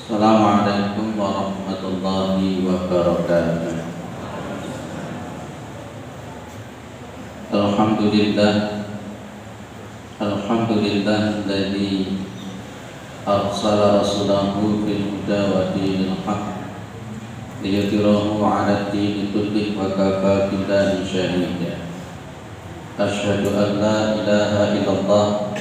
Assalamualaikum warahmatullahi wabarakatuh. Alhamdulillah, alhamdulillah alladzi arsala rasulahu bil huda wa dinil haqq liyudhhirahu 'ala ad-dini kullih wa kafaa billahi shahida. Asyhadu an la ilaha illallah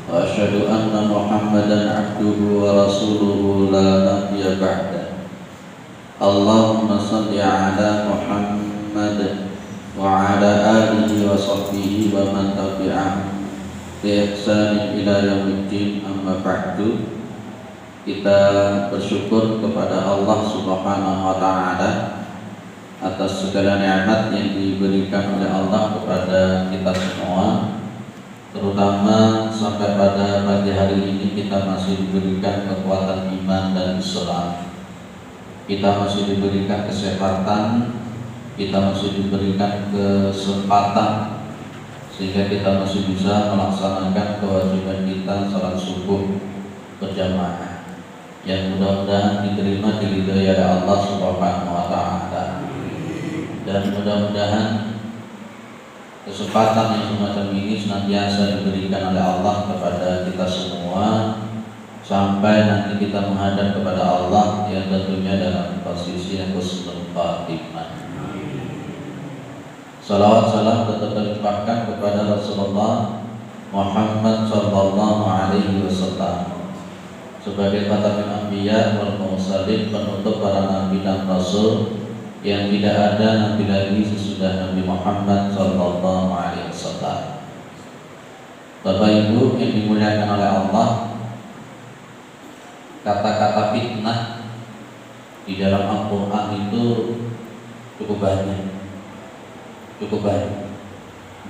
wa asyhadu anna Muhammadan abduhu wa rasuluhu la nabiyya ba'da. Allahumma shalli ala Muhammad wa ala alihi wa sahbihi wa man tabi'ahum bi ihsanin ila yaumiddin, amma ba'du. Kita bersyukur kepada Allah Subhanahu wa taala atas segala nikmat yang diberikan oleh Allah kepada kita semua, terutama sampai pada pagi hari ini kita masih diberikan kekuatan iman dan Islam, kita masih diberikan kesehatan, kita masih diberikan kesempatan sehingga kita masih bisa melaksanakan kewajiban kita salat subuh berjamaah yang mudah-mudahan diterima diridhai oleh Allah Subhanahu wa taala. Dan mudah-mudahan kesempatan yang semacam ini senantiasa diberikan oleh Allah kepada kita semua sampai nanti kita menghadap kepada Allah yang tentunya dalam posisi yang husnul khatimah. Salawat salam tetap terlimpahkan kepada Rasulullah Muhammad sallallahu alaihi wasallam sebagai khatamul anbiya wal mursalin, penutup para nabi dan rasul yang tidak ada nabi lagi sesudah Nabi Muhammad sallallahu alaihi wasallam. Bapak Ibu yang dimuliakan oleh Allah, kata-kata fitnah di dalam Al-Qur'an itu cukup banyak.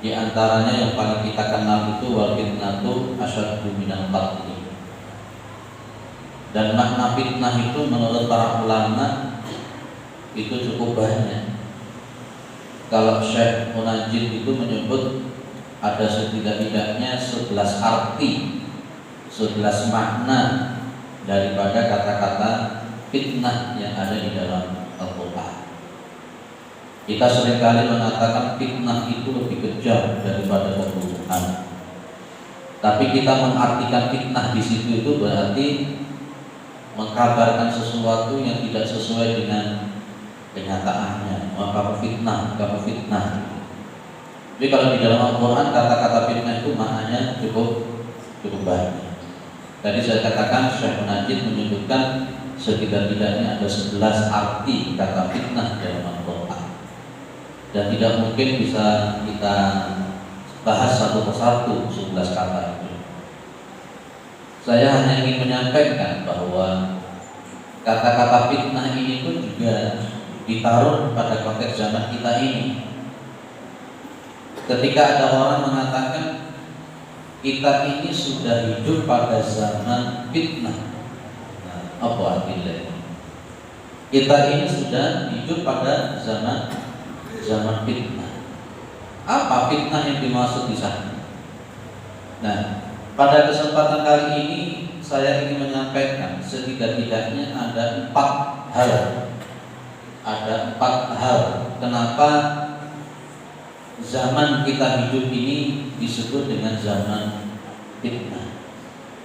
Di antaranya yang paling kita kenal itu wal fitnatu asyaddu minal qatl. Dan makna fitnah itu menurut para ulama itu cukup banyak. Kalau Syekh Munajjid itu menyebut ada setidak-tidaknya 11 arti, 11 makna daripada kata-kata fitnah yang ada di dalam Al-Quran. Kita seringkali mengatakan fitnah itu lebih kejam daripada pembunuhan. Tapi kita mengartikan fitnah di situ itu berarti mengkabarkan sesuatu yang tidak sesuai dengan kenyataannya, maka fitnah. Jadi kalau di dalam Al-Quran kata-kata fitnah itu maknanya cukup banyak. Tadi saya katakan Syekh Munajjid menyebutkan setidak-tidaknya ada 11 arti kata fitnah dalam Al-Quran, dan tidak mungkin bisa kita bahas satu persatu 11 kata itu. Saya hanya ingin menyampaikan bahwa kata-kata fitnah ini pun juga ditaruh pada konteks zaman kita ini. Ketika ada orang mengatakan kita ini sudah hidup pada zaman fitnah, nah, apa artinya? Kita ini sudah hidup pada zaman fitnah. Apa fitnah yang dimaksud di sana? Nah, pada kesempatan kali ini saya ingin menyampaikan setidak-tidaknya ada 4 hal. Ada 4 hal kenapa zaman kita hidup ini disebut dengan zaman fitnah.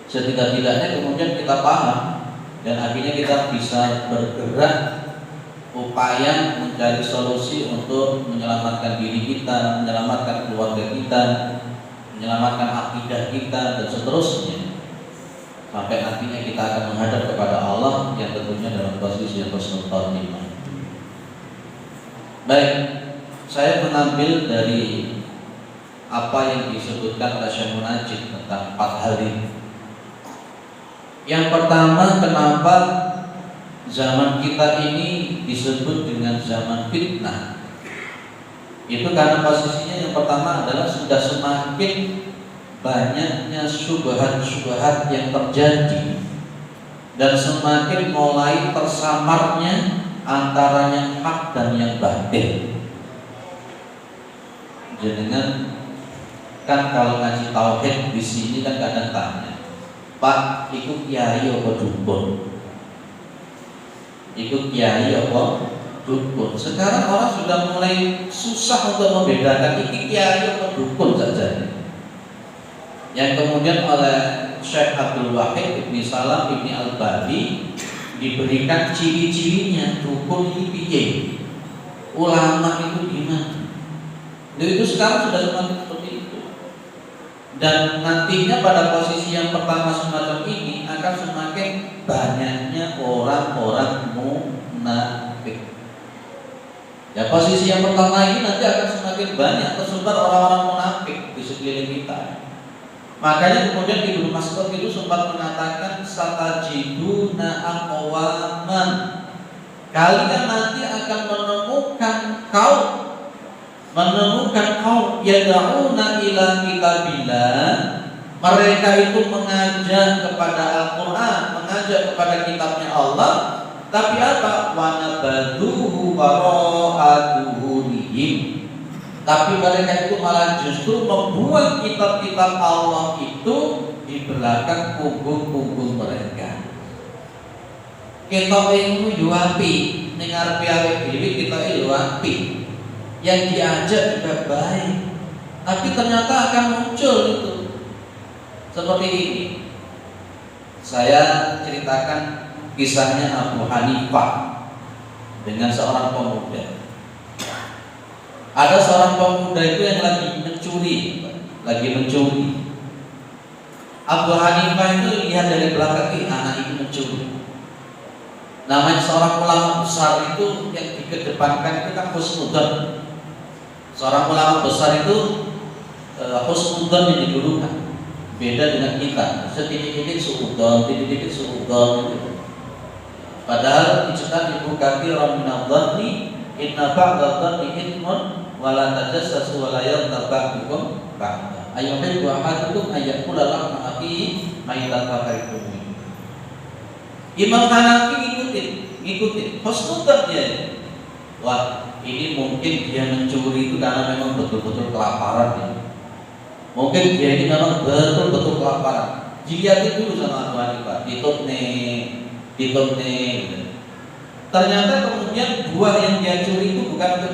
Setidak-tidaknya kemudian kita paham dan akhirnya kita bisa bergerak upaya mencari solusi untuk menyelamatkan diri kita, menyelamatkan keluarga kita, menyelamatkan akidah kita dan seterusnya, sampai nantinya kita akan menghadap kepada Allah yang tentunya dalam posisi yang husnul khatimah. Baik, saya mengambil dari apa yang disebutkan oleh Syekh Munajjid tentang 4 hal ini. Yang pertama, kenapa zaman kita ini disebut dengan zaman fitnah? Itu karena posisinya yang pertama adalah sudah semakin banyaknya syubhat-syubhat yang terjadi dan semakin mulai tersamarnya antara yang hak dan yang batil. Jenengan kan kalau ngaji tauhid di sini kan kadang tanya, Pak, ikut kiai apa dukun? ikut kiai apa dukun. Sekarang orang sudah mulai susah untuk membedakan ini kiai apa dukun saja. Yang kemudian oleh Syekh Abdul Wahid Ibn Salam Ibn Al-Badi diberikan ciri-cirinya dukun ini piye, ulama itu gimana. Itu sekarang sudah semakin seperti itu. Dan nantinya pada posisi yang pertama semacam ini akan semakin banyaknya orang-orang munafik. Ya, posisi yang pertama ini nanti akan semakin banyak tersebar orang-orang munafik di sekeliling kita. Makanya kemudian Ibnu Mas'ud itu sempat mengatakan satajiduna aqwaman, kalian nanti akan menemukan kaum yad'una ila kitabillah, mereka itu mengajak kepada Al-Qur'an, mengajak kepada kitabnya Allah, tapi apa? Wa nabaduhu wara'atuhurihim, tapi mereka itu malah justru membuat kitab-kitab Allah itu di belakang punggung-punggung mereka. Kita ilmu yuapi, dengar piawai diri kita yuapi, yang diajak juga baik, tapi ternyata akan muncul itu seperti ini. Saya ceritakan kisahnya Abu Hanifah dengan seorang pemuda. Ada seorang pemuda itu yang lagi mencuri. Abu Hanifah itu lihat dari belakang, anak ini mencuri. Namanya seorang ulama besar itu yang dikedepankan itu kan husnudzon. Seorang ulama besar itu husnudzon yang didulukan. Beda dengan kita, sedikit-sedikit suudzon, sedikit-sedikit suudzon gitu. Padahal ijtihad ibu katsiran min adh-dhanni inna ba'da adh-dhanni ithmun wala tajassasu wala yaghtab ba'da. Ayyuhal ahadukum ayyakula lahma akhihi maitan fakaritum. Imam Hanafi ngikutin husnudzon dia. Wah, ini mungkin dia mencuri itu karena memang betul-betul kelaparan ya. Mungkin dia ini memang betul-betul kelaparan. Dilihatin dulu sama Abu Hanifah, ditutup nih. Ternyata kemudian buah yang dia curi itu bukan untuk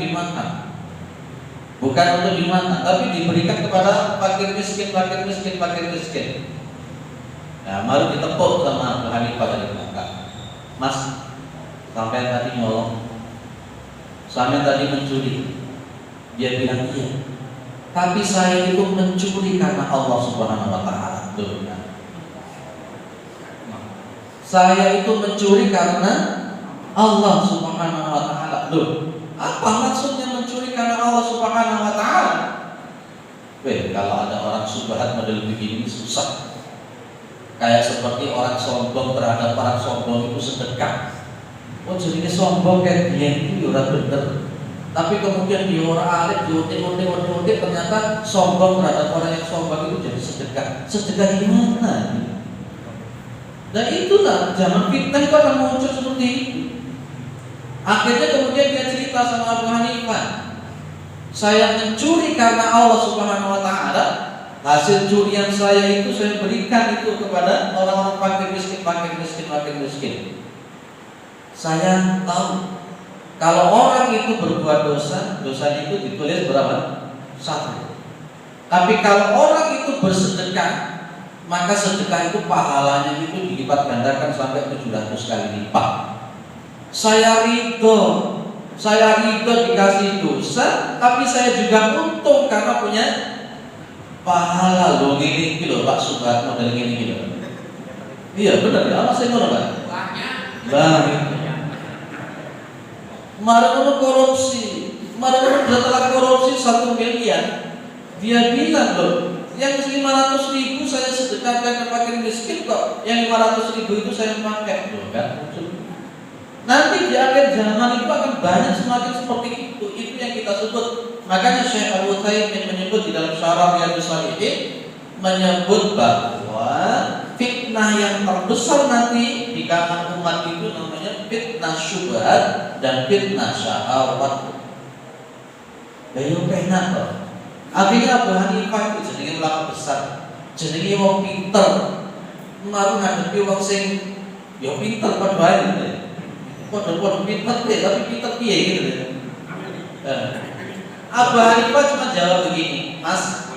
dimakan, tapi diberikan kepada fakir miskin. Nah, baru ditepuk sama Abu Hanifah dari belakang. Mas, sampai tadi nyolong, sampai tadi mencuri. Dia bilang iya, tapi saya itu mencuri karena Allah Subhanahu Wa Taala. Saya itu mencuri karena Allah Subhanahu Wa Taala. Loh, apa maksudnya mencuri karena Allah Subhanahu Wa Taala? Kalau ada orang subhat model begini susah. Kayak seperti orang sombong terhadap orang sombong itu sedekah. Oh, jadinya sombong kayak dia itu ora bener. Tapi kemudian dia orang alim, diutik, ternyata sombong terhadap orang yang sombong itu jadi sedekah. Sedekah gimana? Dan itulah zaman fitnah itu akan muncul seperti itu. Akhirnya kemudian dia cerita sama Abu Hanifah, saya mencuri karena Allah Subhanahu Wa Taala. Hasil curian saya itu saya berikan itu kepada orang-orang fakir miskin. Saya tahu kalau orang itu berbuat dosa, dosanya itu ditulis berapa? 1. Tapi kalau orang itu bersedekah, maka sedekah itu pahalanya itu dilipat gandakan sampai 700 kali lipat. Saya ridho dikasih dosa, tapi saya juga untung karena punya pahala. Loh gini Pak Subhat model gini. Iya benar ya, apa saya ngono Pak? Banyak. Kemarin korupsi, setelah korupsi 1 miliar, dia bilang loh, yang 500.000 saya sedekahkan ke fakir miskin kok, yang 500.000 itu saya pakai, loh kan? Nanti di akhir zaman itu akan banyak semakin seperti itu. Itu yang kita sebut. Makanya Syekh Abu Utsaimin menyebut di dalam Syarah Riyadhus Shalihin, menyebut bahwa fitnah yang terbesar nanti di kalangan umat itu namanya fitnah syubhat dan fitnah syahwat. Bayo penak kok. Akhirnya Abu Hanifah itu jenenge ulama besar, jenenge wong pinter. Maru ngadepi wong sing ya pinter padha wae. Podo-podo pinter deh, tapi pinter piye gitu deh. Abu Hanifah cuma jawab begini, Mas.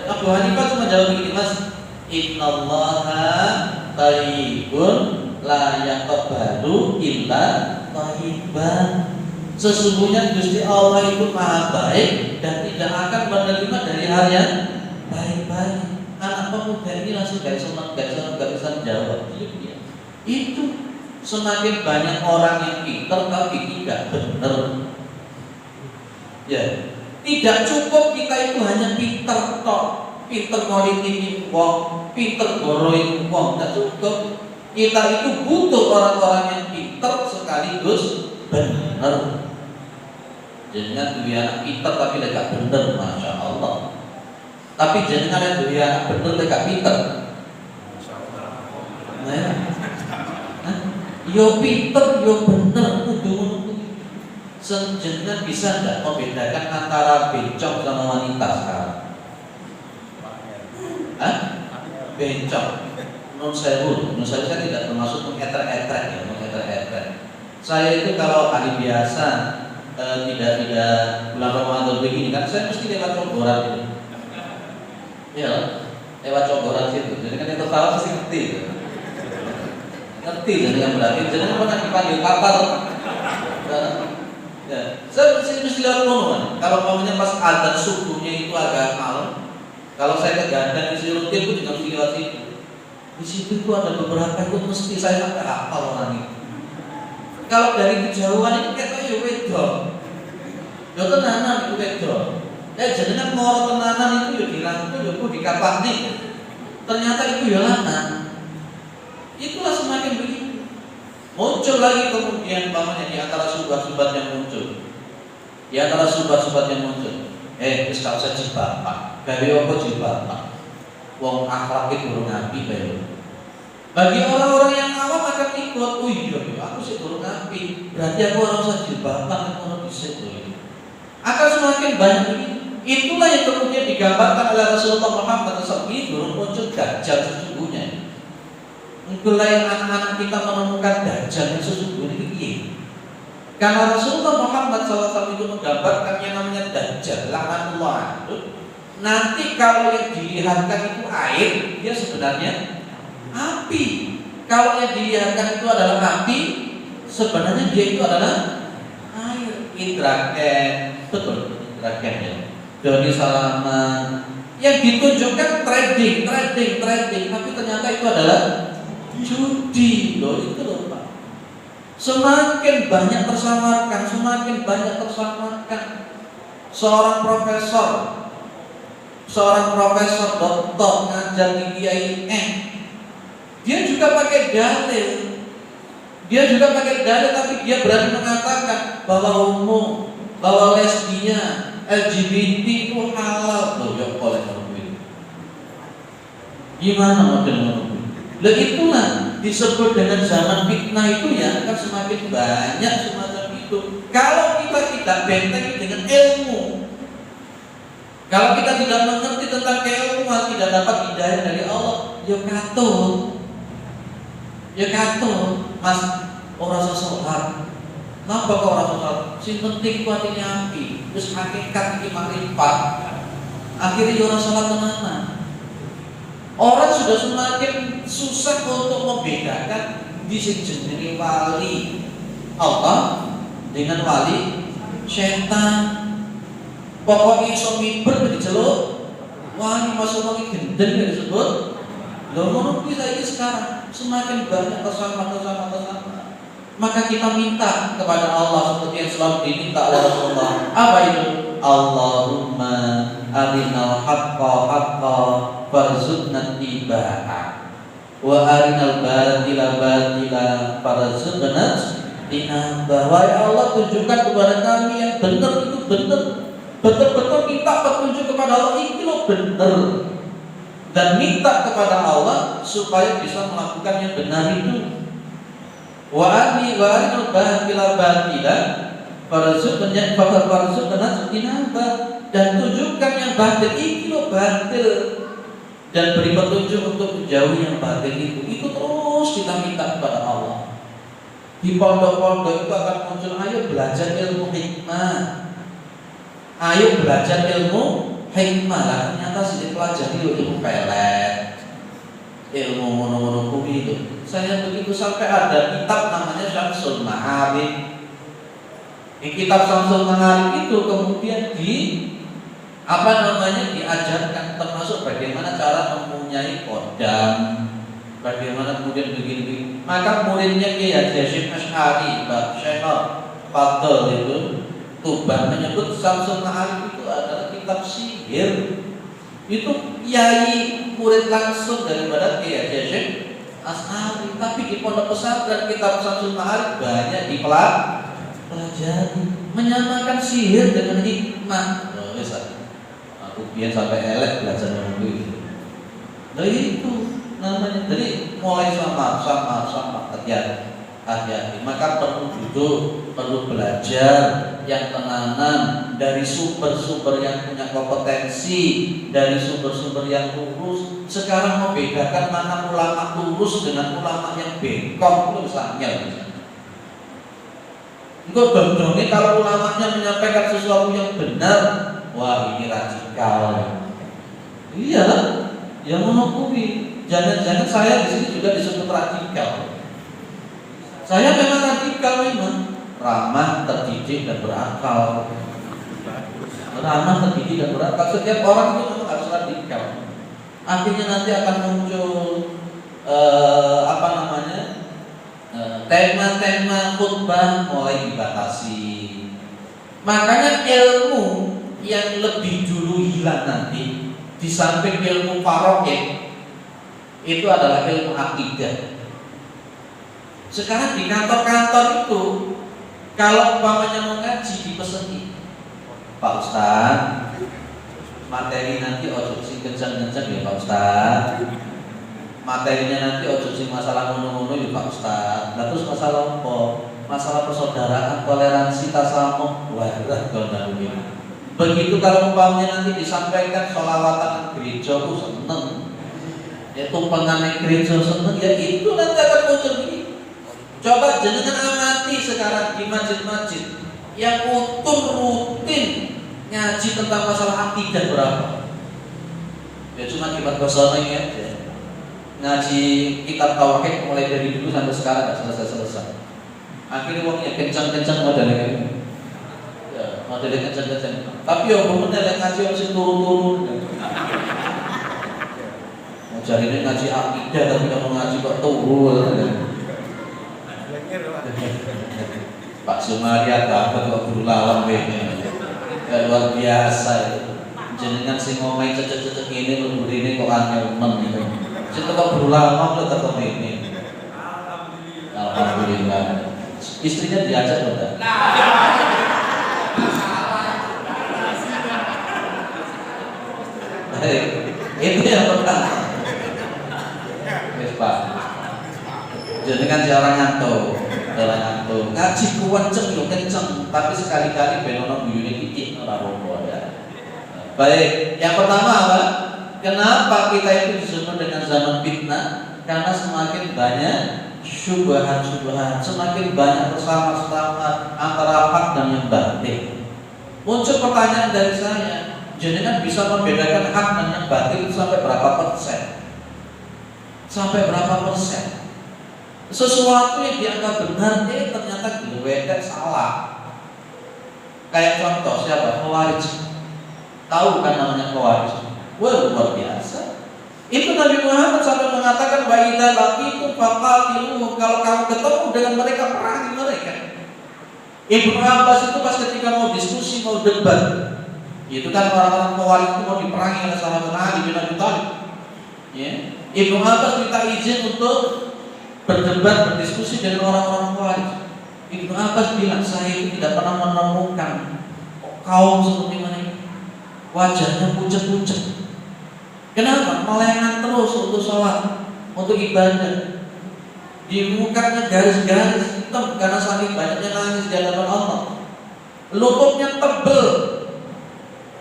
Abu Hanifah cuma jawab begini, Mas. Innallaha thayyibun la yaqbalu illa thayyiban. Sesungguhnya Gusti Allah itu maha baik dan tidak akan menerima dari hal yang baik-baik. Anak pemuda ini langsung gak bisa jawab. Itu semakin banyak orang yang pintar tapi tidak benar. Ya, tidak cukup kita itu hanya pintar tok, pintar ngolitikin wong, pintar goroin wong, tidak cukup. Kita itu butuh orang-orang yang pintar sekaligus benar. Jangan duwe anak pintar tapi tidak benar, masya Allah. Tapi jangan duwe anak benar tidak pintar. Yo pinter, yo bener, kudu sejenengan bisa tidak membedakan antara bencong sama wanita sekarang? Bencong, non sewu saya tidak termasuk mengetrek-etrek ya, mengetrek-etrek. Saya itu kalau hari biasa tidak bulan Ramadan begini kan, saya mesti lewat coboran itu. Ya, lewat coboran situ. Jadi kan yang tertawa pasti ngerti. Ngerti jangan berarti jangan pernah dipanggil papar. Ya, saya mesti lihat momen. Kalau momennya pas adzan subuhnya itu agak malam. Kalau saya ke Gadang di rutin pun juga mesti lewat situ. Di situ itu ada beberapa itu mesti saya sampai hafal orang itu. Kalau dari kejauhan itu kayak ya wedok. Ya tenanan itu wedok. Jangan mau tenanan itu ya dirangkul ya dikapani. Ternyata itu ya lanang. Itulah semakin begitu. Muncul lagi kemudian pamannya di antara subhat-subhat yang muncul. Di antara subhat-subhat yang muncul. Wis gak usah jilbab. Gawe apa jilbab? Wong akhlak itu durung apik bae. Bagi orang-orang yang awam akan ikut, oh iya, aku sih durung apik. Berarti aku ora usah jilbab, aku dhisik lho. Akan semakin banyak begitu. Itulah yang kemudian digambarkan oleh Rasulullah Muhammad SAW. Durung muncul dajjal sesungguhnya. Mulai anak-anak kita menemukan dajjal yang sesungguhnya itu piye? Karena Rasulullah Muhammad SAW itu menggambarkan yang namanya dajjal, laknatullah. Nanti kalau yang dilihatkan itu air, dia sebenarnya api. Kalau yang dilihatkan itu adalah api, sebenarnya dia itu adalah air. Indraken, betul, Indraken ya. Doni Salaman. Yang ditunjukkan trading, tapi ternyata itu adalah judi loh, itu loh Pak. Semakin banyak tersamarkan. Seorang profesor doktor ngajar di IAIN, dia juga pakai dalil. Tapi dia berani mengatakan bahwa homo, bahwa lesbian, LGBT itu halal loh ya oleh Nabi. Gimana model Nabi? Lah itulah disebut dengan zaman fitnah itu ya, kan semakin banyak semacam itu. Kalau kita tidak bentengi dengan ilmu, kalau kita tidak mengerti tentang keilmuan, tidak dapat hidayah dari Allah, ya katut, Mas ora sholat. Napa kok ora sholat? Sing penting kuatine api, terus hakikat iki makrifat. Akhirnya ya ora sholat tenanan. Orang sudah semakin susah untuk membedakan di sini wali Allah dengan wali setan. Pokoknya iso miber diceluk wali masuk lagi gendeng disebut. Lho ngono kuwi saiki sekarang semakin banyak bersama. Maka kita minta kepada Allah seperti yang selalu diminta oleh Rasulullah. Apa itu? Allahumma arinal haqqa haqqa farzuqna tibaa wa arinal batila batila farzuqna tinaba. Wahai Allah, tunjukkan kepada kami yang benar itu benar. Betul-betul minta petunjuk kepada Allah itu loh benar. Dan minta kepada Allah supaya bisa melakukan yang benar itu. Wa arinal batila batila farzuqna tinaba. Dan tunjukkan yang batil itu loh batil, dan beri petunjuk untuk menjauhi yang batil itu terus kita minta kepada Allah. Di pondok-pondok itu akan muncul, ayo belajar ilmu hikmah, ayo belajar ilmu hikmah. Lah ternyata sih pelajari ilmu pelet, ilmu mono-mono kuwi itu. Saya begitu sampai ada kitab namanya Syamsul Ma'arif. Di kitab Syamsul Ma'arif itu kemudian diajarkan termasuk bagaimana cara mempunyai kodam, bagaimana kemudian begini. Maka muridnya Kiai Haji Hasyim Asy'ari, Mbak Syekhar Fadl itu Tuban menyebut Syamsul Ma'arif itu adalah kitab sihir. Itu kiai murid langsung daripada Kiai Haji Hasyim Asy'ari. Tapi di pondok pesantren kitab Syamsul Ma'arif banyak dipelajari, menyamakan sihir dengan hikmah. Aku biar sampai elek belajar ilmu itu. Nah itu namanya. Jadi mulai sama hati-hati. Maka perlu duduk, perlu belajar yang tenanan dari sumber-sumber yang punya kompetensi, dari sumber-sumber yang lurus. Sekarang membedakan mana ulama lurus dengan ulama yang bengkok itu misalnya. Enggak dong, kalau ulamanya menyampaikan sesuatu yang benar, wah ini radikal. Iya, yang menghukumi. Jangan-jangan saya di sini juga disebut radikal. Saya memang radikal memang, ramah, terdidik dan berakal. Ramah, terdidik dan berakal. Setiap orang itu memang harus radikal. Akhirnya nanti akan muncul tema-tema khutbah mulai dibatasi. Makanya ilmu yang lebih dulu hilang nanti di samping ilmu farokeh itu adalah ilmu akidah. Sekarang di kantor-kantor itu kalau umpamanya mau ngaji dipeseni, Pak Ustaz, materi nanti ojo sing kencang-kencang ya Pak Ustaz. Materinya nanti ojo sing masalah ngono-ngono ya Pak Ustaz. Lah terus masalah apa? Masalah persaudaraan, toleransi, tasamuh, wadah kalau begitu. Kalau umpamanya nanti disampaikan sholawatan gereja, aku seneng. Ya tumpangan gereja seneng, ya itu nanti akan muncul ini. Coba jenengan amati sekarang di masjid-masjid yang rutin ngaji tentang masalah akidah berapa? Ya cuma kitab Ghazali aja. Ngaji kitab tauhid mulai dari dulu sampai sekarang nggak selesai. Akhirnya uangnya kencang-kencang modelnya ini. Ya, modelnya kencang-kencang. Tapi yang bener ngaji harus turun-turun. Mau cari ini ngaji akidah tapi kalau ngaji kok turun. Pak Sumaria dapat kok berulang luar biasa itu. Jenengan sing ngomong cecek-cecek ini lembur ini kok angel men gitu. Sing kok berulang lho ketemu ini. Alhamdulillah. Istrinya diajak loh. Itu yang pertama. Wes Pak. Jenengan jarang ngantuk. Ngaji kuwanceng yo kenceng, tapi sekali-kali ben ono guyune titik ora apa-apa ya. Baik, yang pertama apa? Kenapa kita itu disebut dengan zaman fitnah? Karena semakin banyak syubhat-syubhat, semakin banyak bersama-sama antara hak dan yang batil. Muncul pertanyaan dari saya, jenengan bisa membedakan hak dan yang batil sampai berapa persen? Sampai berapa persen? Sesuatu yang dianggap benar ternyata diluwetkan salah. Kayak contoh siapa? Khawarij. Tahu kan namanya Khawarij? Wah luar biasa. Itu Nabi Muhammad sampai mengatakan wa idza laqitum faqatiluhum, kalau kamu ketemu dengan mereka perangi mereka. Ibnu Abbas itu pas ketika mau diskusi, mau debat, itu kan orang-orang Khawarij itu mau diperangi oleh sahabat Ali bin Abi Thalib. Ya. Ibnu Abbas minta izin untuk berdebat, berdiskusi dengan orang-orang Khawarij. Ibnu Abbas bilang, saya itu tidak pernah menemukan kaum seperti mana ini. Wajahnya pucat-pucat. Kenapa? Melengan terus untuk sholat, untuk ibadah. Di mukanya garis-garis hitam karena saking banyaknya nangis di hadapan Allah. Lututnya tebel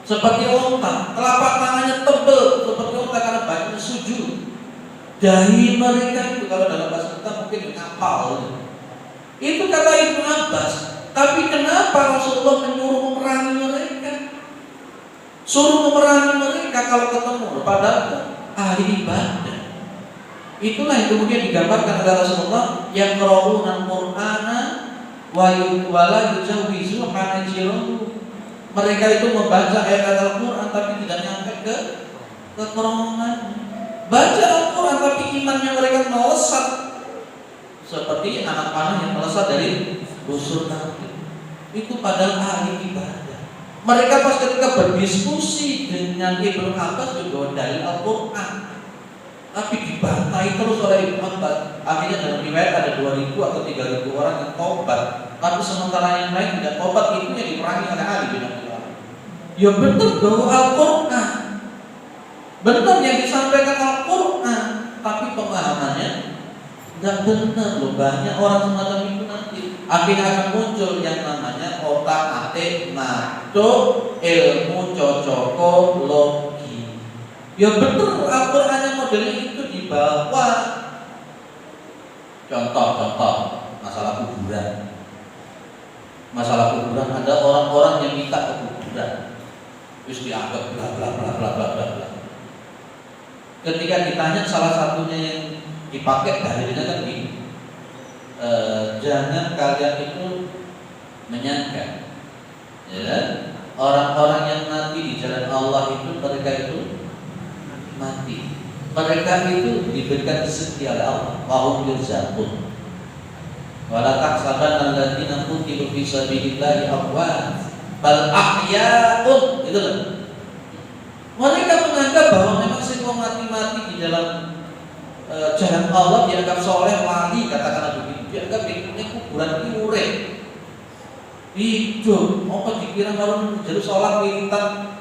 seperti unta, telapak tangannya tebel seperti unta karena banyaknya sujud. Dahi mereka itu kalau dalam bahasa kita mungkin ngapal. Itu kata Ibnu Abbas. Tapi kenapa Rasulullah menyuruh memerangi mereka? Suruh memerangi mereka kalau ketemu, padahal ahli ibadah. Itulah yang kemudian digambarkan oleh Rasulullah yang qira'unan Qur'ana wa la yujawizu hanajirahum. Mereka itu membaca ayat Al-Qur'an tapi tidak nyampe ke kerongkongan. Baca Al-Qur'an tapi imannya mereka melesat seperti anak panah yang melesat dari busur tadi. Itu padahal ahli ibadah. Mereka pas ketika berdiskusi dengan Ibnu Abbas juga dari Al-Qur'an, tapi dibantai terus oleh Ibnu Abbas. Akhirnya dalam riwayat ada 2.000 atau 3.000 orang yang tobat. Tapi sementara yang lain tidak tobat, itu yang diperangi oleh Ali bin Abi Thalib. Ya betul bahwa Al-Qur'an, benar yang disampaikan Al-Qur'an, tapi pemahamannya tidak benar loh. Banyak orang semacam itu nanti akhirnya akan muncul yang namanya otak-atik masuk ilmu cocokologi. Ya betul Al-Qur'an modelnya itu dibawa. Contoh masalah kuburan. Masalah kuburan, ada orang-orang yang minta ke kuburan, terus dianggap bla bla bla bla bla bla bla. Ketika ditanya salah satunya yang dipakai dalilnya kan gini, jangan kalian itu menyangka, ya, orang-orang yang mati di jalan Allah itu mereka itu mati. Mereka itu diberikan rezeki oleh Allah. Wahum yurzaqun. Wala tahsabanna alladziina qutilu fi sabilillahi amwaat, bal ahya'un. Itu loh. Mereka menganggap bahwa memang si mati-mati di dalam jalan Allah dianggap soleh, wali, katakanlah begitu. Dianggap ini kuburan ini urip. Hidup, apa dikira kalau jalur sholat militan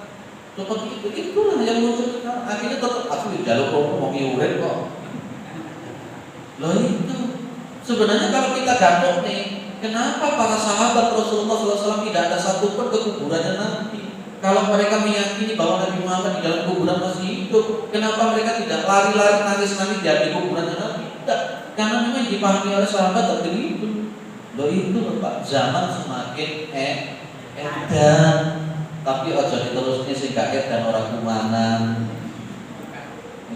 seperti itu, itulah yang muncul sekarang. Akhirnya tetap aku di jalur mau urip kok. Loh itu sebenarnya kalau kita gantung nih, kenapa para sahabat Rasulullah SAW tidak ada satupun ke kuburannya Nabi? Kalau mereka meyakini bahwa Nabi Muhammad di dalam kuburan masih hidup, kenapa mereka tidak lari-lari nangis-nangis di kuburannya Nabi? Tidak, karena memang dipahami oleh sahabat begitu. Loh itu loh Pak, zaman semakin edan, tapi ojo diterusnya sih kaget dan orang kumanan.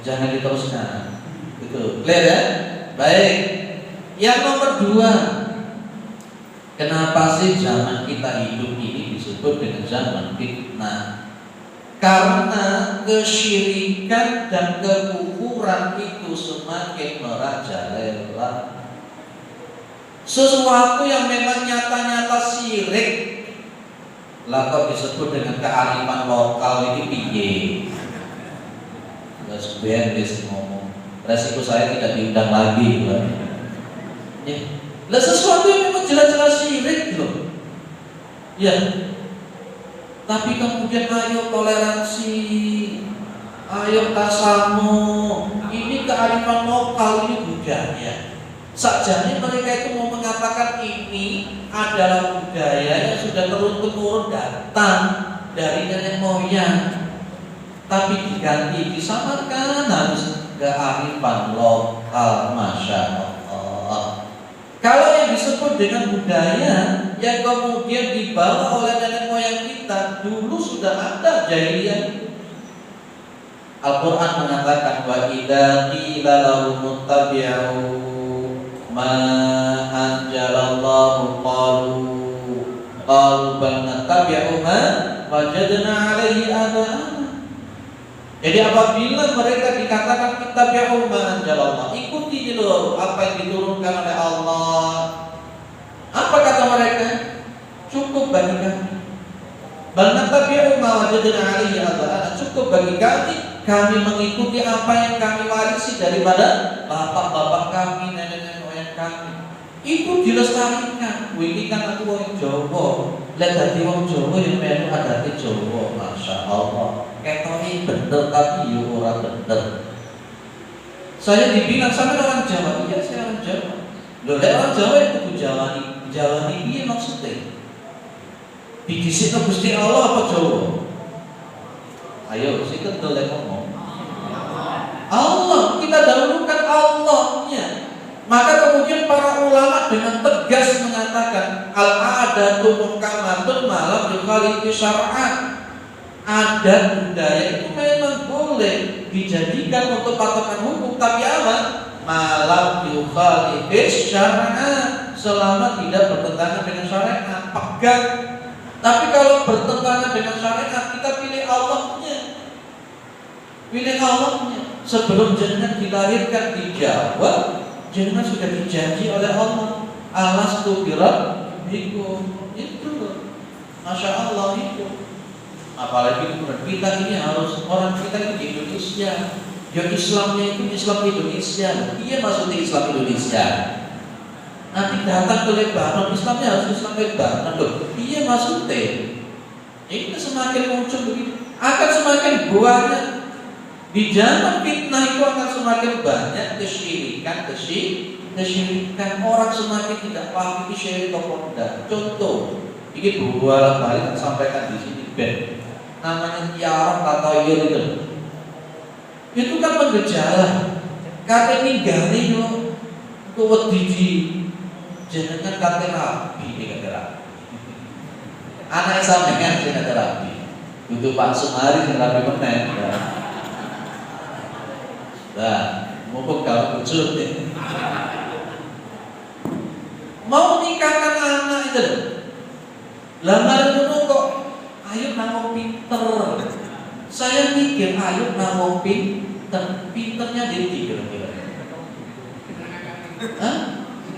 Jangan diteruskan. Itu clear ya? Baik. Yang nomor 2, kenapa sih zaman kita hidup ini disebut dengan zaman fitnah? Karena kesyirikan dan kekufuran itu semakin merajalela. Sesuatu yang memang nyata-nyata syirik lah kok disebut dengan kearifan lokal ini piye? Terus beres ngomong, resiko saya tidak diundang lagi lah. Ya, lah sesuatu yang memang jelas-jelas syirik loh. Ya, tapi kemudian ayo toleransi, ayo tasamu, ini kearifan lokal, ini budaya. Sakjane mereka itu mau mengatakan ini adalah budaya yang sudah turun-temurun datang dari nenek moyang, tapi diganti, disamarkan harus kearifan lokal. Masya Allah. Kalau yang disebut dengan budaya yang kemudian dibawa oleh nenek moyang kita, dulu sudah ada jahiliyah. Al-Quran mengatakan wa idza qila lahum ittabi'u ma anzalallahu qalu bal nattabi'u ma wajadna 'alaihi aba'ana. Jadi apabila mereka dikatakan ittabi'u ma anzalallahu, ikuti dulu apa yang diturunkan oleh Allah. Apa kata mereka? Cukup bagi kami. Bal nattabi'u ma wajadna 'alaihi aba'ana, cukup bagi kami mengikuti apa yang kami warisi daripada bapak-bapak kami, nenek-nenek moyang kami. Itu dilestarikan. Ini kan aku wong Jawa. Lihat dadi wong Jawa yang melu adate Jawa. Masya Allah. Ketone bener tapi yo ora bener. Saya dibilang sama orang Jawa, iya saya orang Jawa. Loh, orang Jawa itu Jawa ini maksudnya didisikno Gusti Allah apa Jawa? Ayo, kita boleh ngomong. Allah, kita dahulukan Allahnya. Maka kemudian para ulama dengan tegas adatu muhkamatun malam yukhalifu syar'an. Adat budaya itu memang boleh dijadikan untuk patokan hukum, tapi apa? Malam yukhalifu syar'an, selama tidak bertentangan dengan syariat, pegang. Tapi kalau bertentangan dengan syariat, kita pilih Allahnya. Pilih Allahnya. Sebelum jenengan dilahirkan di Jawa, jenengan sudah dijanji oleh Allah, alastu birabbikum. Itu loh, Masya Allah itu. Apalagi kita ini harus, orang kita ini di Indonesia, yang Islamnya itu Islam Indonesia. Iya, maksudnya Islam Indonesia. Nanti datang ke Lebanon, Islamnya harus Islam Lebanon. Iya, maksudnya ini semakin muncul begitu, akan semakin banyak. Di zaman fitnah itu akan semakin banyak kesyirikan. Orang semakin tidak paham ini syirik atau tidak. Contoh, ini dua kali saya sampaikan di sini, Ben. Namanya tiarah tatayur itu kan menggejala. Kata ninggali yo, kuat diji, jenengan kata rapi, kata rapi. Anak sampean kata rapi. Itu Pak Sumari yang rapi meneng. Nah, mumpung kamu muncul nih. Mau nikahkan anak itu, lamar dulu kok. Ayo nang pinter. Saya mikir ayo nang pinternya jadi kira-kira.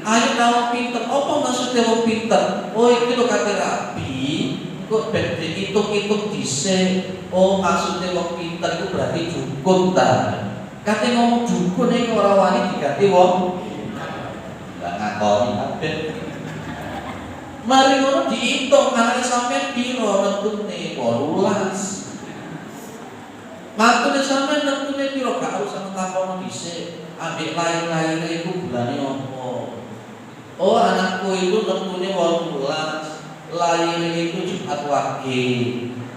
Ayo nang pinter. Apa maksudnya wong pinter? Oh itu lo kata rabi. Kok hitung-hitung dhisik. Oh maksudnya wong pinter itu berarti dukun ta. Kate ngomong dukun iki ora wani diganti wong. Lah ngakoni kabeh. Mari ngono diitung anake sampean piro netune 18. Mantune sampean netune piro gak usah takono dhisik. Ambek lain-lain iku bulane opo. Oh anakku itu netune 18. Laire iku Jumat Wage.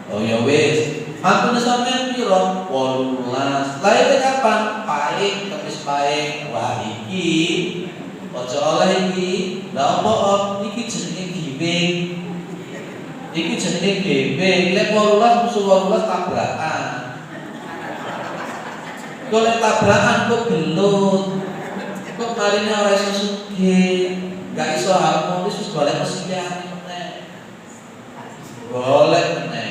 Oh ya wis. Mantune sampean piro? 18. Laire kapan? Paing, Kamis paing. Wah iki ojo oleh iki. Lah opo iki jenenge gibing. Iki jenenge gibing. Lek 18 musuh 18 tabrakan. Golek tabrakan kok gelut. Kok marine ora iso sugih. Gak iso harmonis wis golek mesin meneh. Golek meneh.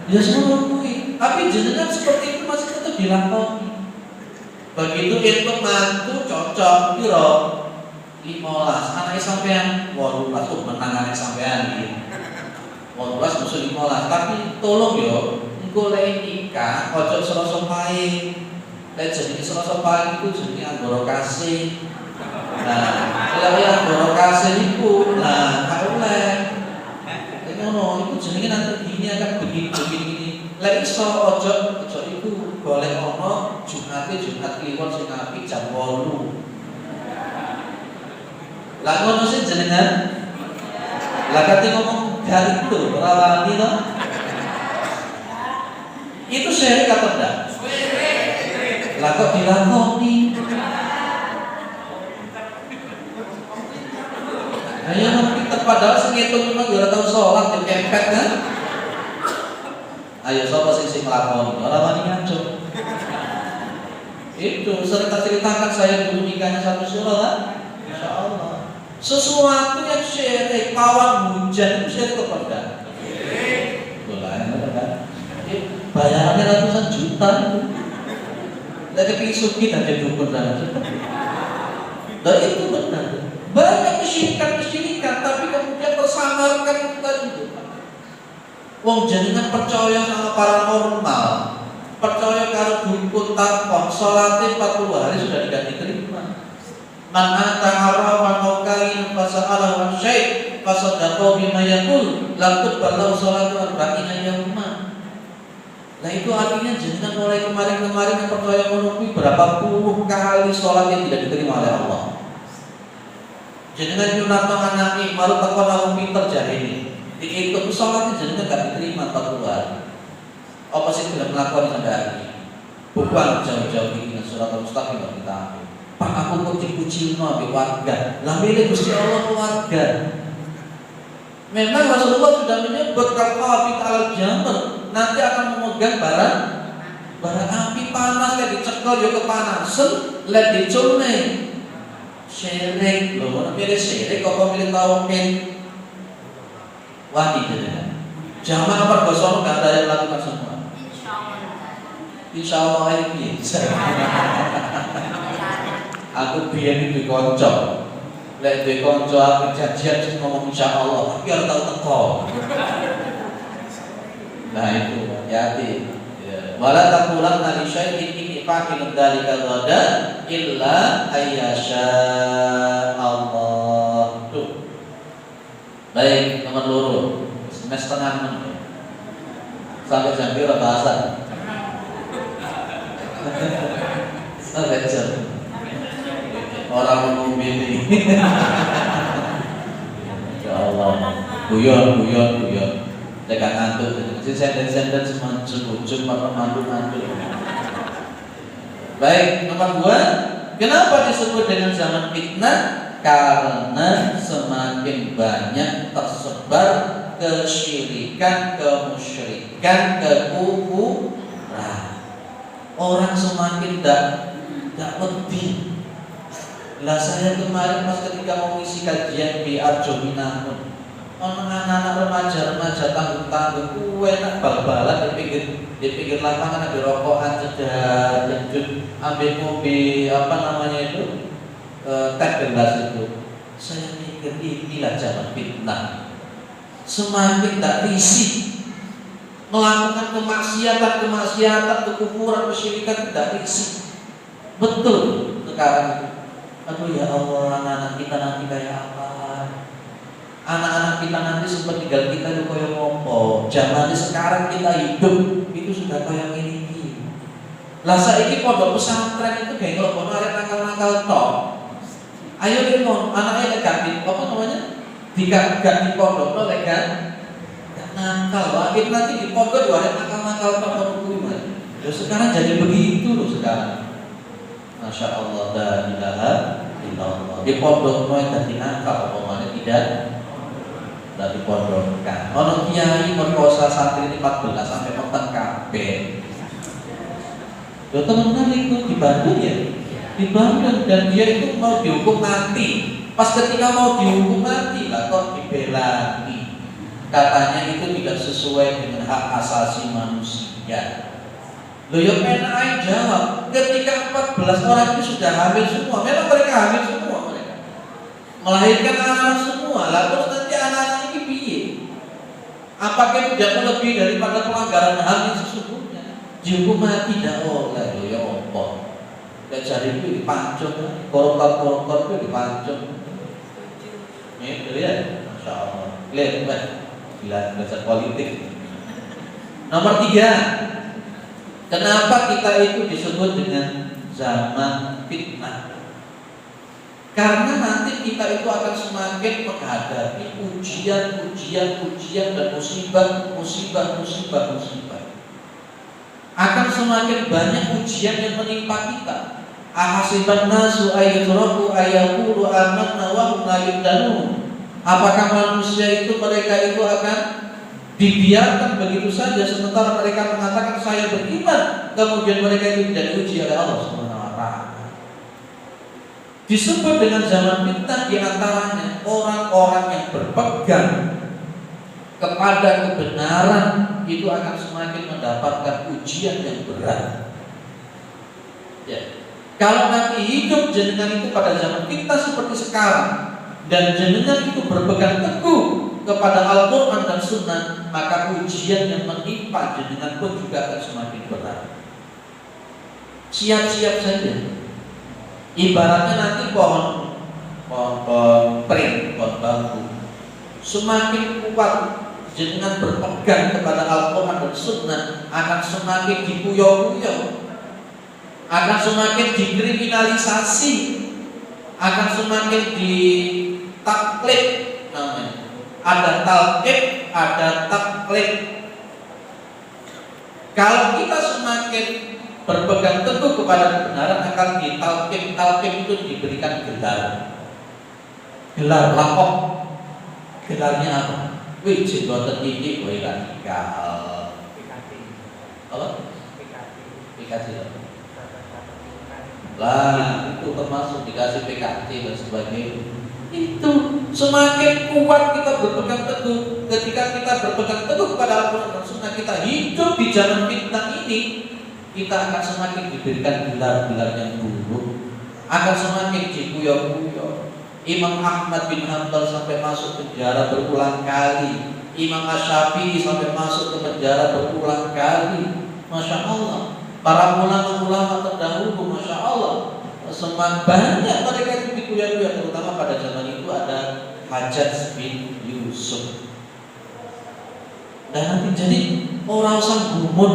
Ya semua kuwi, tapi jenengan seperti itu masih tetap dilakoni. Begitu itu mantu cocok piro 15, anaknya sampean 18 tuh menang anak sampean gitu. 18 musuh 15, tapi tolong yo engko lek nikah ojo selasa paing. Lek jenenge selasa paing iku jenenge anggara kasih. Nah, lek anggara kasih iku nah gak oleh. Ngono iku jenenge nanti gini akan begini. Lek iso ojo iku golek ono Jumat kliwon sing apik jam 8. Lah ngono sih jenengan. Lah kate ngomong dari itu ora wani to. Itu syirik apa enggak? Lah kok dilakoni? Ayo kita padahal sing ngitung memang ora tau salat yo kempet kan. Ayo sapa sing nglakoni? Ora wani ngaco. Itu ceritakan saya dulu nikahnya satu surah lah. Masya Allah. Sesuatu yang syirik, pawang hujan itu syirik apa enggak? Boleh, benar kan? Bayarannya ratusan juta itu. Lagi pengen sugih dan jadi dukun dan itu benar. Banyak kesyirikan, tapi kemudian tersamarkan itu tadi. Wong jenengan percaya sama paranormal, percaya karo dukun takon, salate 40 hari sudah tidak diterima. Man ata arafan au kain fasa'alahu an syai' fasaddaqa bima yaqul lam tuqbal salatu arba'ina yawma. Nah itu artinya jenengan mulai kemarin yang percaya menunggu berapa puluh kali sholat yang tidak diterima oleh Allah. Jenengan nyunatno anake malu takon aku pinter jahene. Diitung sholatnya jenengan gak diterima 40 hari. Apa sih tidak melakukan sampai hari ini? Bukan jauh-jauh ini surat Al-Mustaqim kita ambil. Pak aku kok dipuji no warga. Lah milih Gusti Allah warga. Memang Rasulullah sudah menyebut kalau qabid al jamr nanti akan memegang barang api panas kayak dicekel yo kepanasan, lek dicune. Syirik lho, milih syirik apa milih tauhid? Wani jenengan. Jamaah pergosono gak ada yang melakukan semua. Insya Allah ini. Aku biyen di konco. Lek di konco aku janjian terus ngomong insya Allah, tapi harus tahu teko. Nah itu hati-hati. Wala taqulanna li syai'in inni fa'ilun dzalika ghadan illa ayyasha Allah. Tuh. Baik, nomor loro. Semester 6 sampai jam berapa bahasa? Sampai jam. Orang umum ini. Ya Allah. Guyon. Tekan ngantuk. Jadi senden cuma ujung mandu. Baik, nomor 2. Kenapa disebut dengan zaman fitnah? Karena semakin banyak tersebar kesyirikan, kemusyrikan, kekufuran. Orang semakin tidak lebih. Lah saya kemarin pas ketika mau ngisi kajian di Arjo Minahun, anak-anak remaja tanggung kue nak bal-balan di pinggir lapangan ada rokokan cedak lanjut ambil mobil teh gelas itu. Saya mikir inilah zaman fitnah. Semakin tak risih melakukan kemaksiatan, kekufuran, kesyirikan tidak risih. Betul sekarang itu. Aduh ya Allah, anak-anak kita nanti kayak apa? Anak-anak kita nanti sempat tinggal kita itu kayak ngopo. Zaman sekarang kita hidup itu sudah kayak ini. Lah saiki pondok pesantren itu kayak ngopo arek nakal-nakal tok. Ayo limon, anaknya ganti apa namanya? Ganti pondok lo kan? Nakal, akhir nanti di pondok dua arek nakal-nakal tok gimana? Ya sekarang jadi begitu loh sekarang. Masya Allah, la ilaha illallah. Di pondok mau jadi nakal, apa tidak? Dari pondok kan. Ono kiai merkosa santri 14 sampai petang kabeh. Lo teman-teman itu di Bandung ya? Di Bandung, dan dia itu mau dihukum mati. Pas ketika mau dihukum mati lah kok dibelani. Katanya itu tidak sesuai dengan hak asasi manusia. Loh ya PNI jawab, ketika 14 orang itu sudah hamil semua, memang mereka hamil semua mereka. Melahirkan anak semua, lah terus nanti anak-anak ini piye? Apakah tidak lebih daripada pelanggaran HAM yang sesungguhnya? Dihukum mati tidak oleh, loh ya apa? Dan jadi itu dipancung, koruptor itu dipancung. Ini lihat, Masya Allah. Lihat, gila belajar politik. Nomor 3. Kenapa kita itu disebut dengan zaman fitnah? Karena nanti kita itu akan semakin menghadapi ujian dan musibah. Akan semakin banyak ujian yang menimpa kita. Ahasiban nasu ayyutraku ayyaqulu amanna wa hum la yuftanun. Apakah manusia itu mereka itu akan dibiarkan begitu saja sementara mereka mengatakan saya beriman, kemudian mereka itu tidak diuji oleh Allah Subhanahu wa taala. Disebut dengan zaman fitnah di antaranya orang-orang yang berpegang kepada kebenaran itu akan semakin mendapatkan ujian yang berat. Ya. Kalau nanti hidup jenengan itu pada zaman fitnah seperti sekarang dan jenengan itu berpegang teguh kepada Al-Quran dan Sunnah, maka ujian yang menimpa jenengan pun juga akan semakin berat. Siap-siap saja. Ibaratnya nanti pohon pring, pohon bambu, semakin kuat jenengan berpegang kepada Al-Quran dan Sunnah, akan semakin dikuyok-kuyok, akan semakin dikriminalisasi, akan semakin ditaklid namanya. Ada talqib, ada taklid. Kalau kita semakin berpegang teguh kepada kebenaran akan ditalqib. Talqib itu diberikan gelar. Gelar lakop. Gelarnya apa? Wih, boten titik kowe radikal. Apa? PKC. Lah, itu termasuk dikasih PKC dan sebagainya. Itu semakin kuat kita berpegang teguh. Ketika kita berpegang teguh kepada Al-Quran dan Sunnah, kita hidup di zaman fitnah ini, kita akan semakin diberikan gelar-gelar yang buruk, akan semakin dikuyok-kuyok. Imam Ahmad bin Hanbal sampai masuk penjara berulang kali. Imam Asy-Syafi'i sampai masuk ke penjara berulang kali. Masya Allah. Para ulama-ulama terdahulu, Masya Allah, semakin banyak mereka itu dikuyok-kuyok. Terutama pada zaman itu ada Hajjaj bin Yusuf. Dan nanti jadi orang gumun.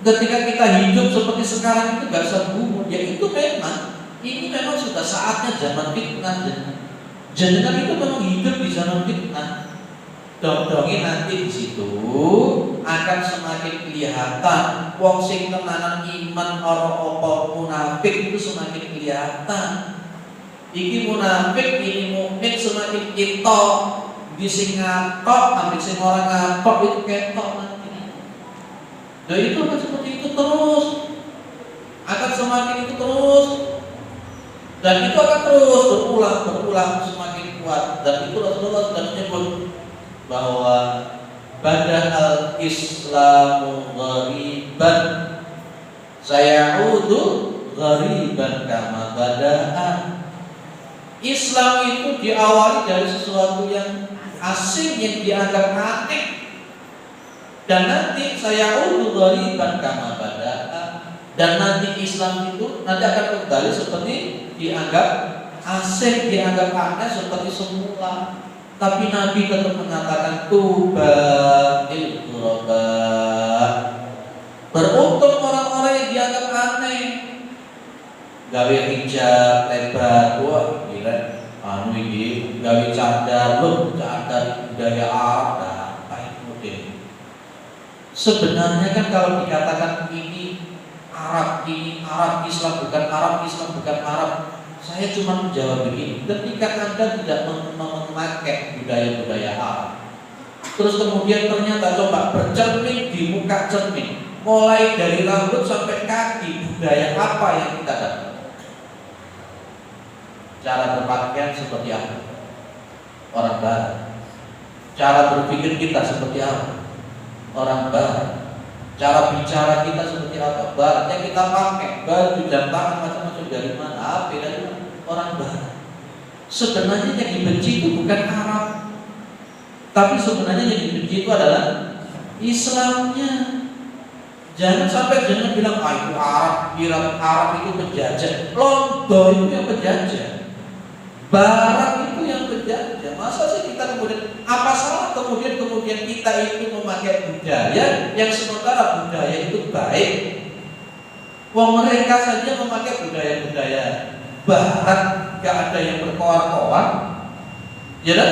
Ketika kita hidup seperti sekarang itu gak usah gumun. Ya itu memang, ini memang sudah saatnya zaman fitnah. Jangan itu memang hidup di zaman fitnah. Dong-dongin nanti di situ akan semakin kelihatan wong sing tenanan iman ora apa munafik itu semakin kelihatan. Iki munafik, ini mukmin semakin ketok. Di sing ngatok, ambil sing orang ngatok itu ketok nanti. Dan itu akan seperti itu terus. Akan semakin itu terus. Dan itu akan terus berulang semakin kuat. Dan itu Rasulullah sudah menyebut bahwa bada'al Islamu ghariban sayaudu ghariban kama bada'a. Islam itu diawali dari sesuatu yang asing, yang dianggap aneh, dan nanti sayaudu ghariban kama bada'a. Dan nanti Islam itu nanti akan kembali seperti dianggap asing, dianggap aneh seperti semula. Tapi Nabi tetap mengatakan tuba lil ghuraba. Beruntung orang-orang yang dianggap aneh. Gawe hijab lebar, wah gila. Ini gawe cadar, cadar budaya Arab, apa itu deh. Sebenarnya kan kalau dikatakan ini Arab, Islam bukan Arab, Islam bukan Arab. Saya cuma menjawab begini, ketika Anda tidak memakai budaya-budaya Arab, terus kemudian ternyata coba bercermin di muka cermin, mulai dari rambut sampai kaki, budaya apa yang kita dapat? Cara berpakaian seperti apa? Orang Barat. Cara berpikir kita seperti apa? Orang Barat. Cara bicara kita seperti apa? Barat yang kita pakai, baju jam tangan macam-macam dari mana? Apa dari mana? Orang Barat. Sebenarnya yang dibenci itu bukan Arab, tapi sebenarnya yang dibenci itu adalah Islamnya. Jangan sampai jangan bilang itu Arab itu penjajah. Londo itu yang penjajah. Barat itu yang penjajah. Masa sih kita kemudian apa salah kemudian kita itu memakai budaya yang sementara budaya itu baik. Wong mereka saja memakai budaya-budaya Barat, gak ada yang berkoar-koar, ya kan?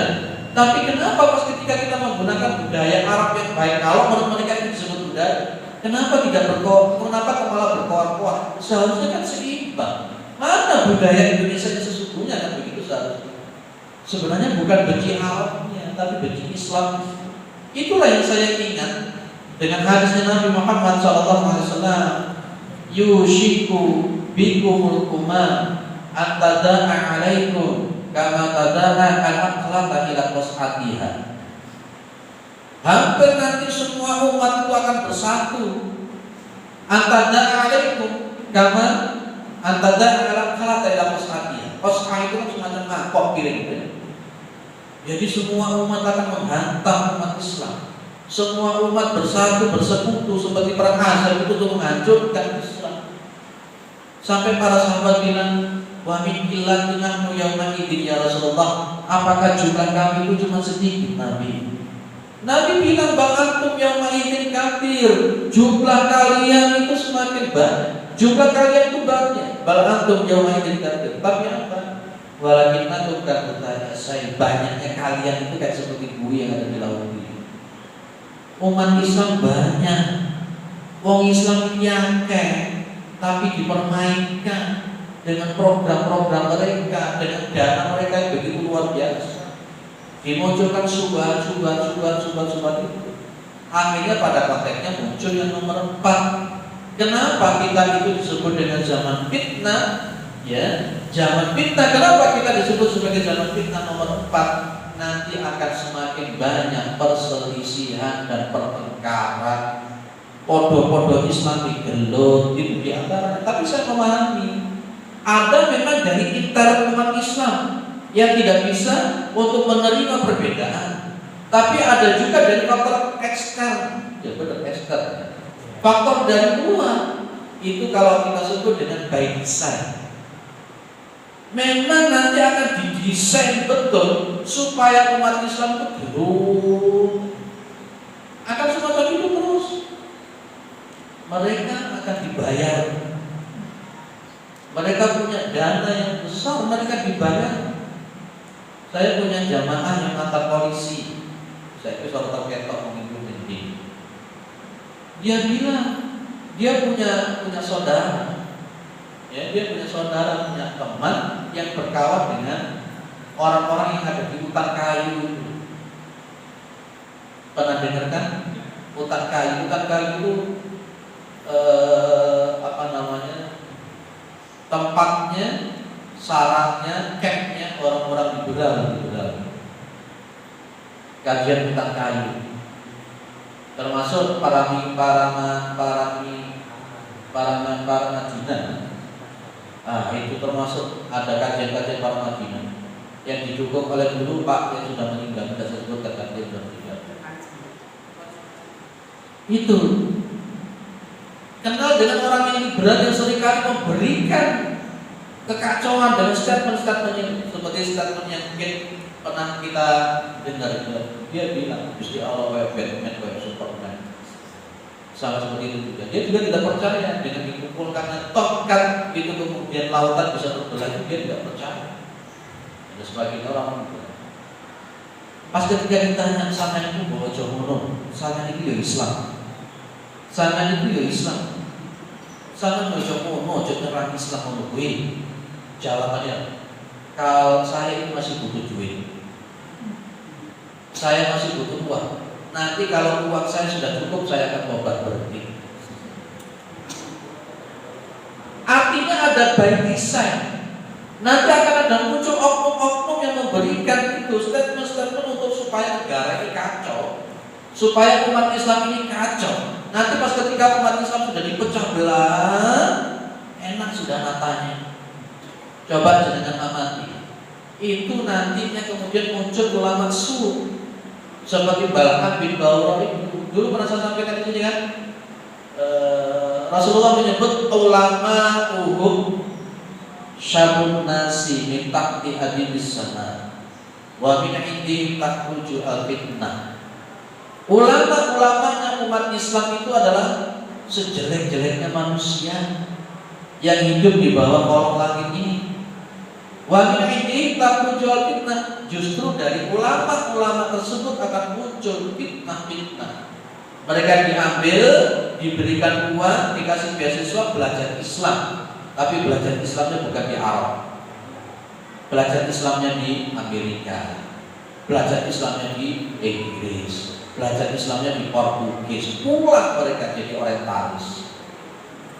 Tapi kenapa pas ketika kita menggunakan budaya Arab yang baik, kalau menurut mereka itu disebut budaya, kenapa tidak berkoar? Kenapa malah berkoar-koar? Seharusnya kan seimbang. Mana budaya Indonesia yang sesungguhnya kan begitu seharusnya. Sebenarnya bukan benci Arabnya, tapi benci Islam. Itulah yang saya ingat dengan hadisnya Nabi Muhammad SAW. Yushiku bikumul umam antada'a alaikum kama tada'a al-aqlata ila qas'atiha. Hampir nanti semua umat itu akan bersatu. Antada'a alaikum kama antada'a al-aqlata ila qas'atiha. Qas'ah itu kan semacam mangkok piring. Jadi semua umat akan menghantam umat Islam. Semua umat bersatu, bersekutu seperti perang Ahzab itu untuk menghancurkan Islam. Sampai para sahabat bilang, wa min illatina yawma idzin ya Rasulullah, apakah jumlah kami itu cuma sedikit? Nabi bilang, bal antum yawma idzin kafir, jumlah kalian itu semakin banyak. Jumlah kalian itu banyak. Bal antum yawma idzin kafir. Tapi apa? Walakin antum kan bertanya, saya banyaknya kalian itu kayak seperti buih yang ada di laut ini. Umat Islam banyak, wong Islam yang tapi dipermainkan. dengan program-program mereka, dengan dana mereka yang begitu luar biasa, dimunculkan subhat itu. Akhirnya pada konteksnya muncul yang nomor 4. Kenapa kita itu disebut dengan zaman fitnah? Ya, zaman fitnah. Kenapa kita disebut sebagai zaman fitnah nomor 4? Nanti akan semakin banyak perselisihan dan pertengkaran. Podo-podo Islam digelut itu di antara. Tapi saya memahami ada memang dari intern umat Islam yang tidak bisa untuk menerima perbedaan. Tapi ada juga dari faktor ekstern, ya benar ekstern. Faktor dari luar itu kalau kita sebut dengan by design. Memang nanti akan didesain betul supaya umat Islam itu gerung. Akan semacam itu terus. Mereka akan dibayar. Mereka punya dana yang besar, mereka dibayar. Saya punya jamaah yang mantan polisi. Saya itu suatu ketok mengikuti. Dia bilang dia punya saudara, ya dia punya saudara, punya teman yang berkawan dengan orang-orang yang ada di hutan kayu. Pernah dengar kan? Hutan kayu itu tempatnya, sarangnya, campnya orang-orang liberal. Kajian hutan kayu, termasuk para Madinah. Itu termasuk ada kajian para Madinah yang didukung oleh dulu Pak yang sudah meninggal, tidak saya sebut kata dia sudah meninggal. Itu kenal dengan orang yang liberal yang seringkali memberikan kekacauan dengan statement-statement yang seperti statement yang mungkin pernah kita dengar. Dia bilang Gusti Allah wa Batman wa Superman, sama seperti itu juga. Dia juga tidak percaya dengan dikumpulkannya tongkat itu kemudian lautan bisa terbelah. Dia tidak percaya. Ada sebagian orang pas ketika ditanya sana itu bahwa Jomono, sana itu ya Islam, sana itu ya Islam, sana mau Jomono jadi Islam untuk gue. Jawabannya, kalau saya itu masih butuh duit, saya masih butuh uang. Nanti kalau uang saya sudah cukup, saya akan tobat berhenti. Artinya ada by design. Nanti akan ada muncul oknum-oknum yang memberikan itu statement-statement untuk supaya negara ini kacau, supaya umat Islam ini kacau. Nanti pas ketika umat Islam sudah dipecah belah, enak sudah natanya. Coba jenengan amati. Itu nantinya kemudian muncul ulama su seperti Bal'am bin Ba'urah itu. Dulu pernah saya sampaikan ini kan, Rasulullah menyebut ulama syabun nasi min tahti hadis sana wa min indihim takhruju al-fitnah. Ulama-ulamanya umat Islam itu adalah sejelek-jeleknya manusia yang hidup di bawah kolong langit ini. Wa min indihim takhruju al-fitnah. Justru dari ulama-ulama tersebut akan muncul fitnah-fitnah. Mereka diambil, diberikan uang, dikasih beasiswa belajar Islam. Tapi belajar Islamnya bukan di Arab, belajar Islamnya di Amerika, belajar Islamnya di Inggris, belajar Islamnya di Portugis. Pulang mereka jadi orientalis.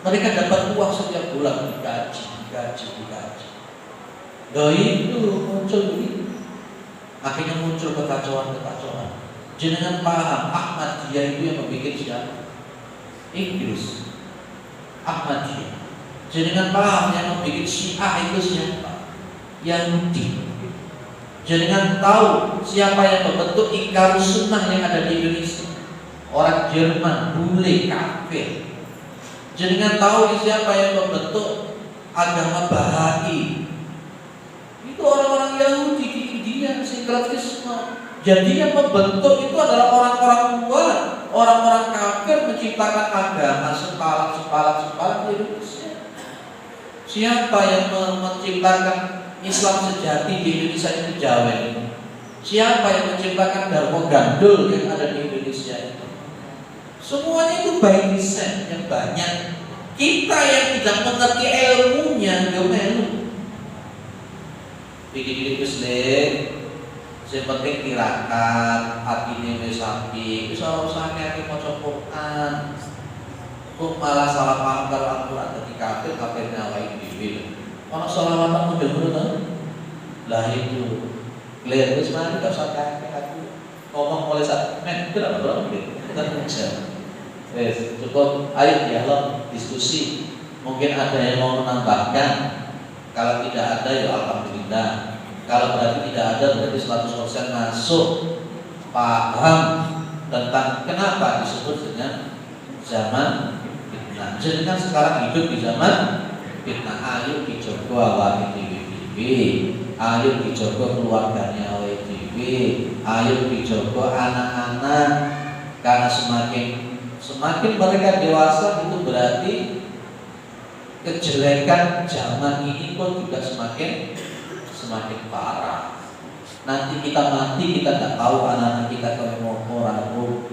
Mereka dapat uang setiap bulan, digaji. Dari itu muncul begitu. Akhirnya muncul kekacauan. Jenengan paham Ahmadiyah itu yang membuat siapa? Inggris. Ahmadiyah. Jenengan paham yang membuat Syiah itu siapa? Yahudi. Jenengan tahu siapa yang membentuk Ikarus Sunnah yang ada di Indonesia? Orang Jerman, bule, kafir. Jenengan tahu siapa yang membentuk agama Bahai? Itu orang-orang Yahudi di India, sinkretisme. Jadi yang membentuk itu adalah orang-orang luar, orang-orang kafir menciptakan agama sempalan di Indonesia. Siapa yang menciptakan Islam sejati di Indonesia itu Jawa itu? Siapa yang menciptakan Darmo Gandul yang ada di Indonesia itu? Semuanya itu by design yang banyak. Kita yang tidak mengerti ilmunya, yo melu. Dikit-dikit wis sing penting tirakat, atine wis apik, wis ora usah akeh maca Quran. Kok malah salah paham kalau Al-Quran dadi kafir, kafirnya awake dhewe. Ono selawatan model-model to. Lah itu clear wis mari gak usah kakek aku ngomong mulai saat berapa menit kita bisa cukup. Ayo dialog diskusi, mungkin ada yang mau menambahkan. Kalau tidak ada ya alhamdulillah, kalau berarti tidak ada berarti 100% masuk paham tentang kenapa disebut dengan zaman fitnah. Jadi kan sekarang hidup di zaman fitnah. Ayo dijogo awake dhewe, ayo dijogo keluarganya awake dhewe, ayo dijogo anak-anak, karena semakin mereka dewasa itu berarti kejelekan zaman ini pun juga semakin parah. Nanti kita mati kita tidak tahu anak-anak kita kalau mau rapuh,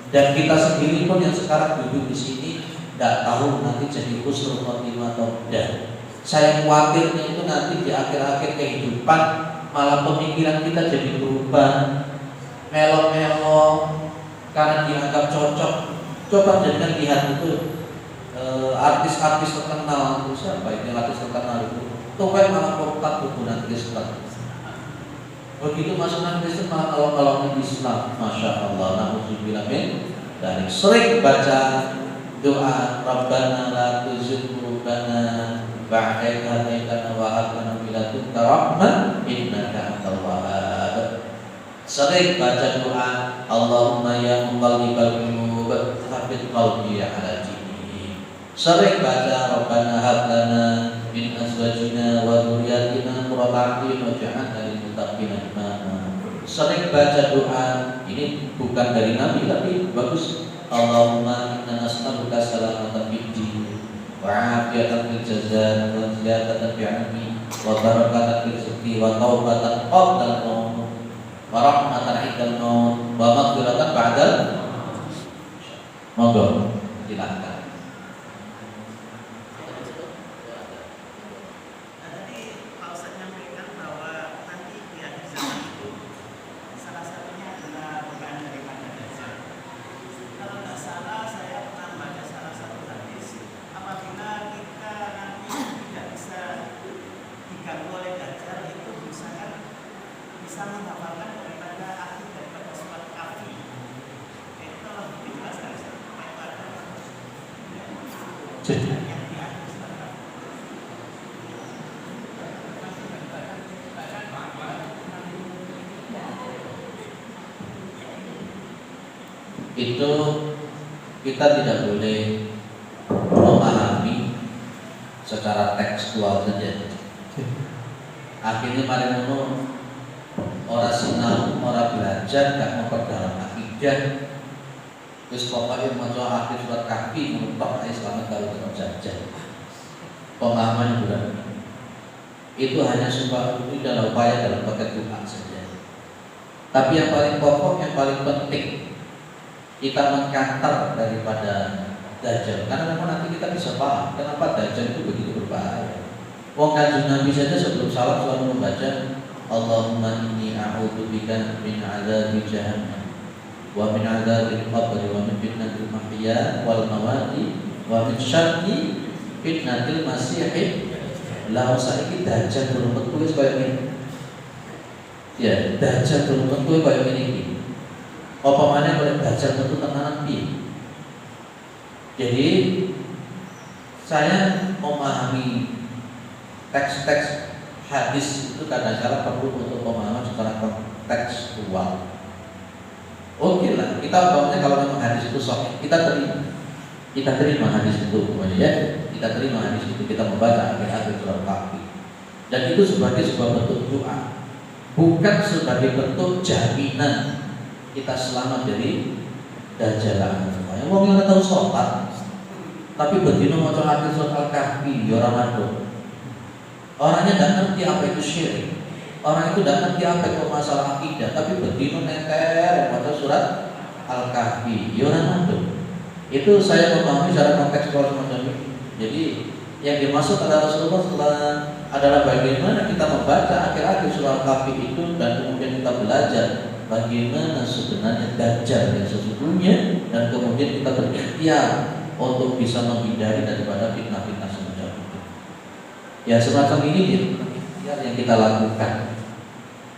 dan kita sendiri pun yang sekarang duduk di sini tidak tahu nanti jadi husnul khotimah atau tidak. Saya khawatirnya itu nanti di akhir-akhir kehidupan malah pemikiran kita jadi berubah, melo-melo karena dianggap cocok. Coba jangan lihat itu artis-artis terkenal itu siapa ini artis terkenal itu tuh malah koruptan hubungan Kristen. Begitu masukkan Kristen malah kalau Islam, masya Allah, na'udzubillah min dari sering baca doa Rabbana la tuzigh qulubana ba'da idh hadaytana wa hab lana min ladunka rahmah innaka antal wahhab. Sering baca doa Allahumma ya muqallibal qulub tsabbit qalbi ala dinik. Sering baca Rabbana hab lana min azwajina wa dzurriyyatina qurrata a'yun waj'alna lil muttaqina imama. Sering baca doa ini bukan dari Nabi tapi bagus. Allahumma inna nas'aluka salamatan fid din wa 'afiyatan fil jazaa wa ziyadatan fil 'ilmi wa barakatan fil rizqi wa taubatan qabla al-maut wa rahmatan 'indal maut wa maghfiratan ba'dal maut. Silakan. Itu kita tidak boleh memahami secara tekstual saja. Akhirnya mari ngono orang sinau, orang belajar, gak memperdalam akidah. Terus pokoknya maca akhir surat Kahfi menurut Islam kalau terjajah. Pemahaman bukan itu hanya sumpah itu dalam upaya dalam paket Tuhan saja. Tapi yang paling pokok, yang paling penting kita mengkantar daripada Dajjal, karena memang nanti kita bisa paham kenapa Dajjal itu begitu berbahaya. Wong Kanjeng Nabi saja sebelum salat selalu membaca Allahumma inni a'udzubika min adzabi jahannam wa min adzabil qabri wa min fitnatil mahya wal mamati wa min syarri fitnatil masiihid. Lah saiki Dajjal turun metu wis koyo ngene. Ya, Dajjal turun metu koyo ngene iki. Apa mana boleh belajar tentu tenanan piye. Jadi saya memahami teks-teks hadis itu kadang-kadang perlu untuk pemahaman secara kontekstual. Oke lah, kita umpamanya kalau memang hadis itu sahih, kita terima hadis itu, ya, kita terima hadis itu, kita membaca akhir-akhir surat Kahfi, dan itu sebagai sebuah bentuk doa, bukan sebagai bentuk jaminan kita selamat dari dajalan. Yang wong yang tahu sholat, tapi begitu mau akhir surat Al-Kahfi, orang madu. Orangnya tidak ngerti apa itu syirik. Orang itu tidak ngerti apa itu masalah akidah, tapi begitu neter baca surat Al-Kahfi, orang madu. Itu saya memahami secara kontekstual semacam ini. Jadi yang dimaksud adalah Rasulullah adalah bagaimana kita membaca akhir-akhir surah Kahfi itu dan kemudian kita belajar bagaimana sebenarnya dajjal yang sesungguhnya, dan kemudian kita berikhtiar untuk bisa menghindari daripada fitnah-fitnah semacam itu. Ya semacam ini ikhtiar yang kita lakukan.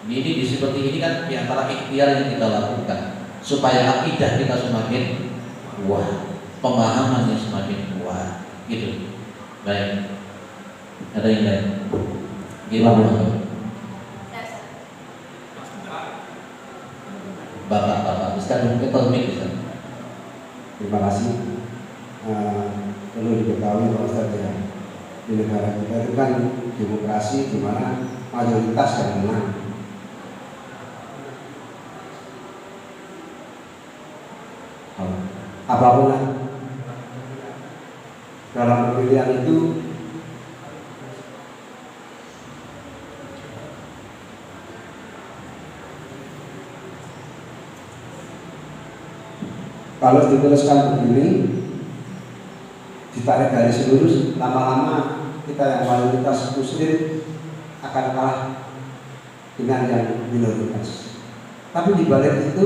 Ini seperti ini kan diantara ikhtiar yang kita lakukan supaya akidah kita semakin kuat, pemahamannya semakin kuat, gitu. Baik, ada yang lain? Gimana? Bapak, bisa mungkin kolmik bisa. Terima kasih. Perlu diketahui Pak Ustadz ya, di negara kita itu kan demokrasi di mana mayoritas yang menang. Apapun dalam pemilihan itu kalau diteruskan begini, ditarik garis lurus, lama-lama kita yang mayoritas muslim akan kalah dengan yang minoritas. Tapi di balik itu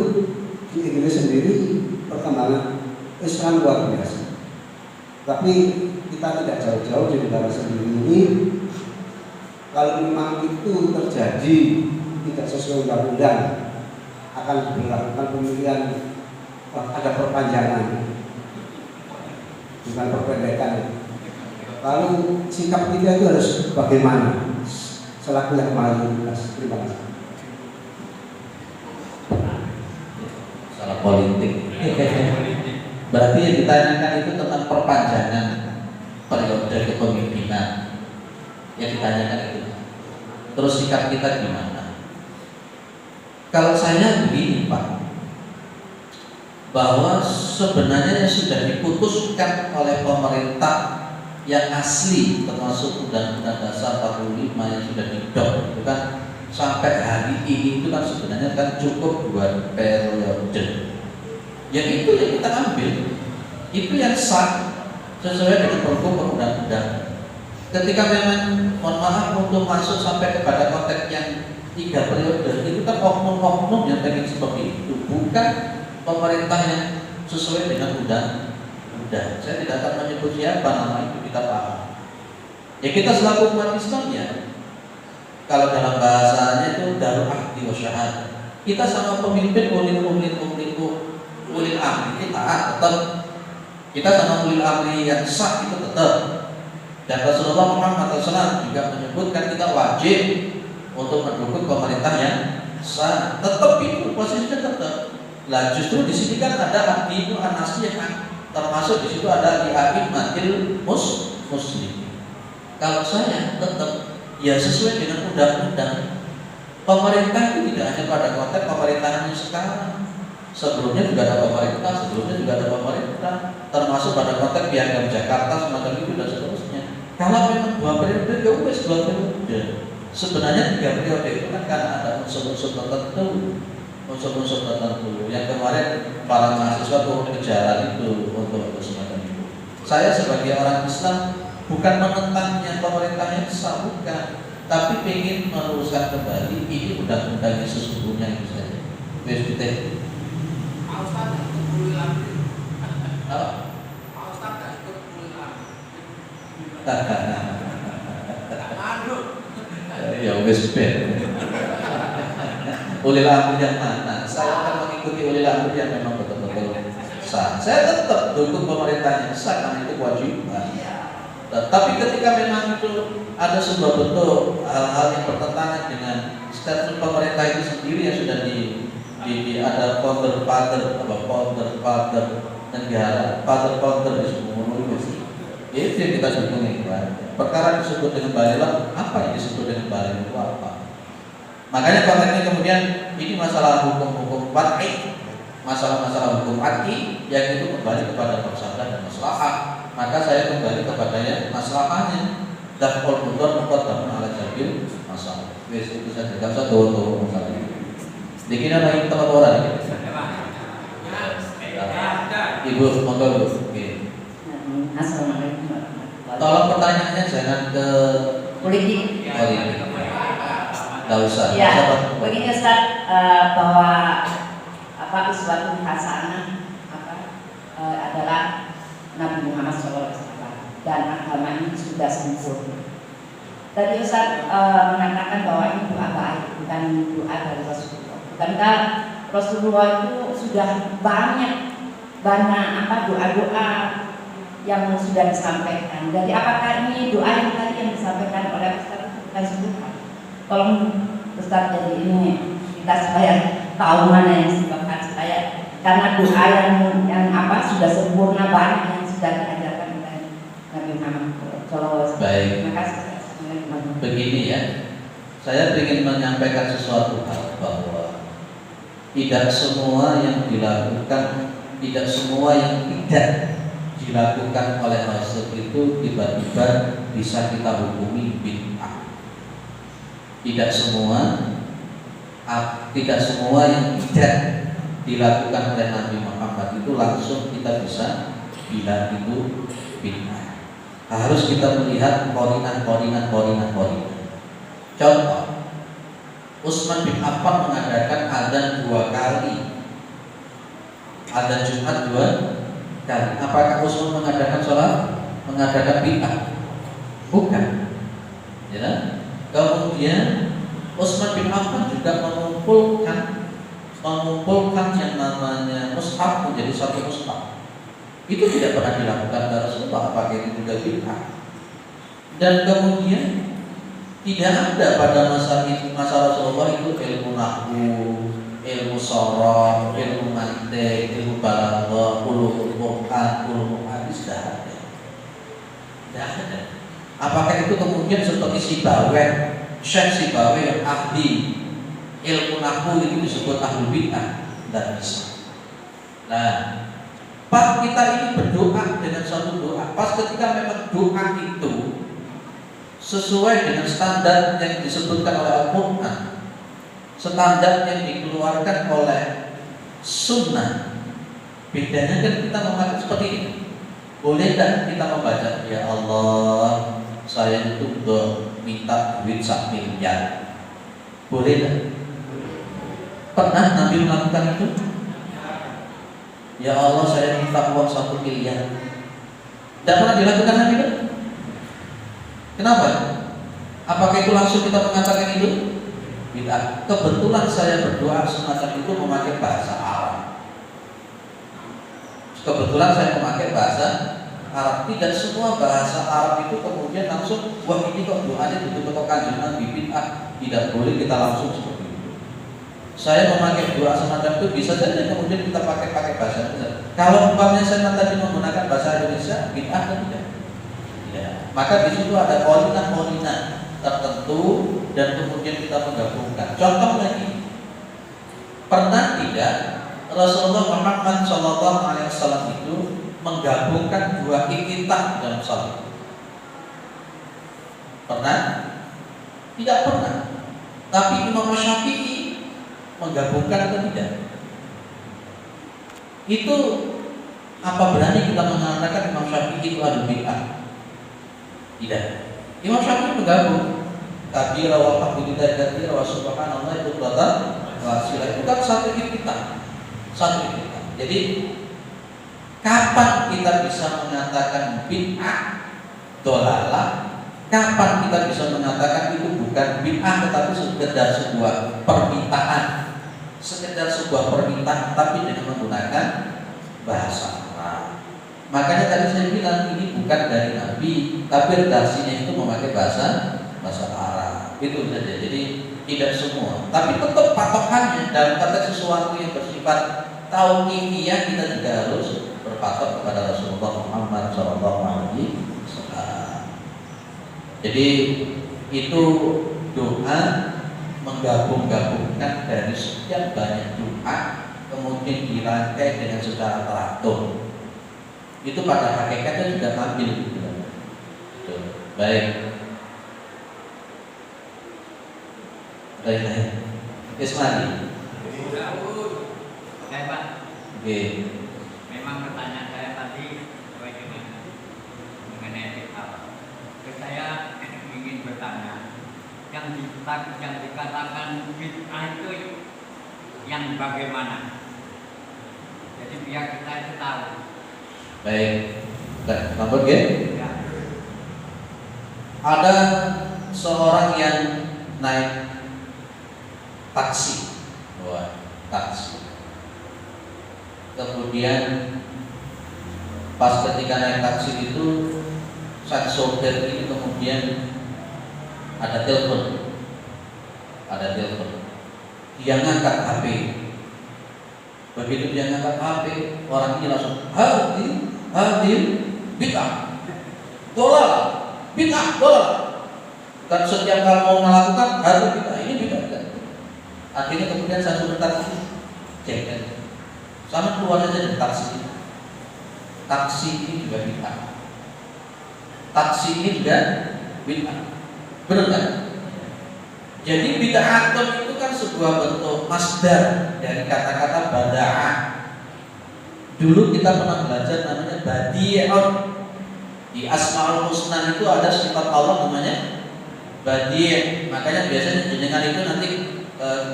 di Inggris sendiri perkembangan Islam luar biasa. Tapi kita tidak jauh-jauh di negara sendiri ini, kalau memang itu terjadi tidak sesuai undang-undang, akan dilakukan pemilihan, ada perpanjangan, bukan perpendekan. Lalu sikap kita itu harus bagaimana selaku yang mayoritas? Terima kasih. Salah politik. Berarti yang ditanyakan itu tentang perpanjangan periode kepemimpinan. Yang ditanyakan itu. Terus sikap kita gimana? Kalau saya begini Pak, bahwa sebenarnya yang sudah diputuskan oleh pemerintah yang asli, termasuk Undang-Undang Dasar 45 yang sudah didok itu kan sampai hari ini itu kan sebenarnya kan cukup 2 periode. Yang itu yang kita ambil, itu yang sah sesuai dengan hukum perundang-undangan. Ketika memang mohon maaf untuk masuk sampai kepada konteks yang 3 periode, itu kan oknum-oknum yang pengen seperti itu, bukan pemerintah yang sesuai dengan undang-undang. Saya tidak akan menyebut siapa nama itu, kita paham. Ya kita selaku umat Islam ya, kalau dalam bahasanya itu darul ahdi wa syahadah. Kita sama pemimpin ulil amri kita tetap. Kita sama ulil amri yang sah itu tetap. Dan Rasulullah Muhammad SAW juga menyebutkan kita wajib untuk mendukung pemerintah yang sah. Tetap itu posisinya tetap. Lah justru di sini kan ada adinu an-nasihah, termasuk di situ ada di'aimatil muslim. Kalau saya tetap ya sesuai dengan undang-undang. Pemerintah itu tidak hanya pada konteks pemerintahan yang sekarang. Sebelumnya juga ada pemerintah, termasuk pada konteks Piagam Jakarta semacam itu dan seterusnya. Kalau memang 2 periode, ya wes 2 periode. Sebenarnya 3 periode itu kan karena ada unsur-unsur tertentu. Yang kemarin para mahasiswa turun ke jalan itu untuk semacam itu. Saya sebagai orang Islam bukan menentangnya pemerintah yang sah, bukan, tapi ingin meluruskan kembali ini undang-undang yang sesungguhnya itu saja. BSPT. Ya BSPT. Ulil amri yang mana? Saya akan mengikuti ulil amri yang memang betul-betul sah. Saya tetap dukung pemerintah yang sah karena itu kewajiban. Tapi ketika memang itu ada sebuah bentuk hal-hal yang bertentangan dengan statement pemerintah itu sendiri yang sudah ada founder negara, founder di semua itu yang kita dukung itu. Perkara disebut dengan balilah, apa yang disebut dengan balilah itu apa? Makanya konteksnya kemudian ini masalah hukum-hukum wad'i, masalah-masalah hukum wad'i yang itu kembali kepada masalah dan maslahah. Maka saya kembali kepada yang masalahnya. Daf'ul mudhar muqaddamun ala jalbil masalah. Wes itu saja, enggak usah tahu masalah ini. Dikira lagi pelaporan. Ibu, monggo Bu. Oke. Assalamualaikum warahmatullahi Tolong pertanyaannya jangan ke politik. Nggak usah. Ya, begini Ustaz, bahwa uswatun hasanah adalah Nabi Muhammad SAW dan agama ini sudah sempurna. Tadi Ustaz mengatakan bahwa ini doa baik, bukan doa dari Rasulullah. Bukankah Rasulullah itu sudah banyak doa-doa yang sudah disampaikan. Jadi apakah ini doa yang tadi yang disampaikan oleh Ustaz bukan sempurna? Tolong Ustaz jadi ini kita supaya tahu mana yang disebabkan supaya karena doa yang sudah sempurna banyak yang sudah diajarkan oleh Nabi Muhammad SAW. Baik. Terima kasih. Begini ya, saya ingin menyampaikan sesuatu hal bahwa tidak semua yang dilakukan, tidak semua yang tidak dilakukan oleh Rasul itu tiba-tiba bisa kita hukumi bid'ah. Tidak semua yang tidak dilakukan oleh Nabi Muhammad itu langsung kita bisa bilang itu bid'ah. Harus kita melihat koordinat. Contoh, Utsman bin Affan mengadakan adzan 2 kali, adzan Jumat 2 kali. Apakah Utsman mengadakan bid'ah? Bukan. Ya. Kemudian Utsman bin Affan juga mengumpulkan yang namanya mushaf menjadi satu mushaf. Itu tidak pernah dilakukan oleh Rasulullah, apakah itu juga bid'ah? Dan kemudian tidak ada pada masa Rasulullah itu ilmu nahwu, ilmu soroh, ilmu mantik, ilmu balaghah, ulumul Quran, ulumul hadis, tidak ada. Apakah itu kemudian seperti Syekh Sibaweh yang ahli ilmu nahwu itu disebut ahli bid'ah? Tidak bisa. Nah, pas kita ini berdoa dengan satu doa, pas ketika memang doa itu sesuai dengan standar yang disebutkan oleh Al-Quran, standar yang dikeluarkan oleh Sunnah, bedanya kan kita memakai seperti ini. Boleh tak kita membaca, ya Allah, saya itu minta duit 1 miliar. Boleh tak? Pernah Nabi melakukan itu? Ya Allah, saya minta uang 1 miliar. Tidak pernah dilakukan Nabi kan? Kenapa? Apakah itu langsung kita mengatakan itu bid'ah? Kebetulan saya berdoa semacam itu memakai bahasa Arab. Kebetulan saya memakai bahasa Arab. Tidak semua bahasa Arab itu kemudian langsung, wah ini kok doanya betul-betul kanjeng Nabi bid'ah. Tidak boleh kita langsung seperti itu. Saya memakai doa semacam itu bisa saja kemudian kita pakai bahasa Indonesia. Kalau umpamanya saya tadi menggunakan bahasa Indonesia, bid'ah atau tidak? Ya. Maka di situ ada koordinat tertentu dan kemudian kita menggabungkan. Contoh lagi, pernah tidak Rasulullah Muhammad SAW itu menggabungkan 2 iktitah dalam salat? Pernah? Tidak pernah. Tapi Imam Syafi'i menggabungkan atau tidak? Itu apa berani kita mengatakan Imam Syafi'i itu ada bid'ah? Tidak. Imam Syafi'i menggabung kabira wa tahmidillah kabira wa subhanallah itu berkata wasila itu kan satu iktitah. Jadi kapan kita bisa mengatakan bid'ah dolalah? Kapan kita bisa mengatakan itu bukan bid'ah tetapi sekedar sebuah permintaan, tapi dengan menggunakan bahasa Arab. Makanya tadi saya bilang ini bukan dari Nabi, tapi redaksinya itu memakai bahasa Arab. Itu saja. Jadi tidak semua. Tapi tetap patokannya dalam konteks sesuatu yang bersifat tauqifiyah kita juga harus berpatok kepada Rasulullah Muhammad SAW. Jadi itu doa menggabung-gabungkan dari sekian banyak doa kemudian dirangkai dengan secara teratur. Itu pada hakikatnya juga tampil gitu. Baik. Ismani. Oke Pak. Oke. Memang pertanyaan saya tadi bagaimana mengenai etik apa? yang dikatakan bid'ah itu yang bagaimana? Jadi biar kita itu tahu. Baik, nampak ya? Ya. Ada seorang yang naik taksi, taksi. Kemudian pas ketika naik taksi itu sang sopir ini kemudian ada telepon, dia ngangkat HP. Begitu dia ngangkat HP, orang ini langsung hadir bid'ah, dolal, bid'ah, dolal. Dan setiap kali mau melakukan harus bid'ah, ini bid'ah. Akhirnya kemudian saya suruh taksi, cek, sama keluar saja dari taksi. Taksi ini juga bid'ah. Taksi ini juga bid'ah. Benar kan? Jadi bid'atun itu kan sebuah bentuk masdar dari kata-kata bada'ah. Dulu kita pernah belajar namanya badi'un. Di Asmaul Husna itu ada sifat Allah namanya badi'. Makanya biasanya jenengan itu nanti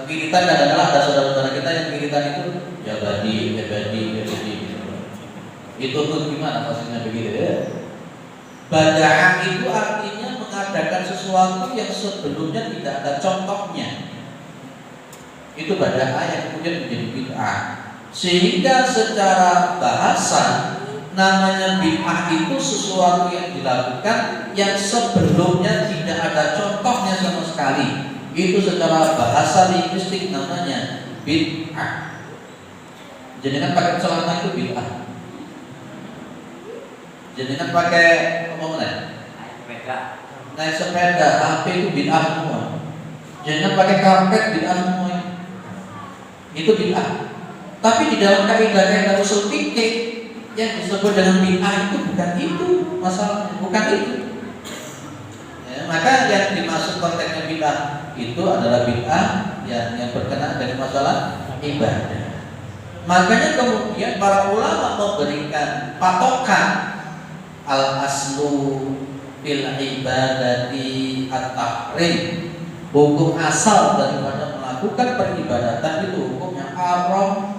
kiritan kadang-kadang ada saudara-saudara kita yang kiritan itu ya badi. Itu tuh gimana maksudnya begitu ya? Bada'ah itu artinya mengadakan sesuatu yang sebelumnya tidak ada contohnya. Itu bada'ah yang kemudian menjadi bid'ah. Sehingga secara bahasa namanya bid'ah itu sesuatu yang dilakukan yang sebelumnya tidak ada contohnya sama sekali. Itu secara bahasa linguistik namanya bid'ah. Jadi kan pakai celana itu bid'ah. Jadi kan pakai apa namanya? Naik sepeda, HP itu bid'ah semua. Jangan pakai karpet bid'ah semua. Itu bid'ah. Tapi di dalam kaidah usul fikih yang disebut dengan bid'ah itu bukan itu masalahnya, bukan itu. Ya, maka yang dimaksud konteksnya bid'ah itu adalah bid'ah yang berkenaan dengan masalah ibadah. Makanya kemudian para ulama memberikan patokan al-aslu fil ibadati at-tahrim. Hukum asal daripada melakukan peribadatan itu hukumnya haram.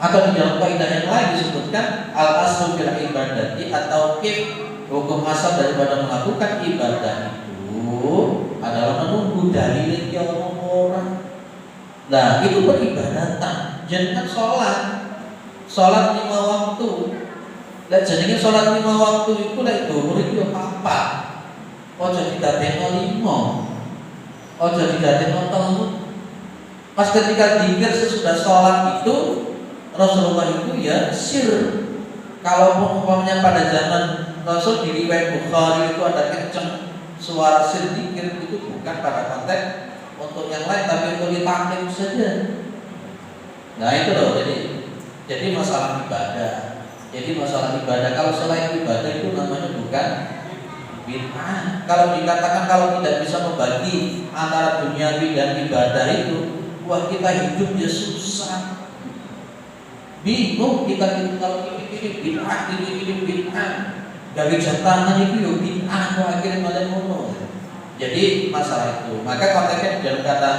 Atau di dalam kaidah yang lain disebutkan al-aslu fil ibadati atau hukum asal daripada melakukan ibadah itu adalah menunggu dalil yang orang. Nah, itu peribadatan. Jangan sholat 5 waktu. Lah jenenge salat 5 waktu iku lek dhuwur iki apa? Aja didadekno 5. Aja didadekno 3. Pas ketika dzikir sesudah salat itu Rasulullah itu ya sir. Kalau umpamanya pada zaman Rasul di riwayat Bukhari itu ada kenceng suara sir dzikir itu bukan pada konteks untuk yang lain tapi untuk ditaklim saja. Nah itu loh jadi masalah ibadah. Jadi masalah ibadah, kalau selain ibadah itu namanya bukan bid'ah. Kalau dikatakan kalau tidak bisa membagi antara duniawi dan ibadah itu, wah kita hidup ya susah. Bingung kita itu kalau ini bid'ah, ini bid'ah. Dari jantangan itu ya bid'ah, akhirnya malah ngono. Jadi masalah itu. Maka konteksnya dalam kata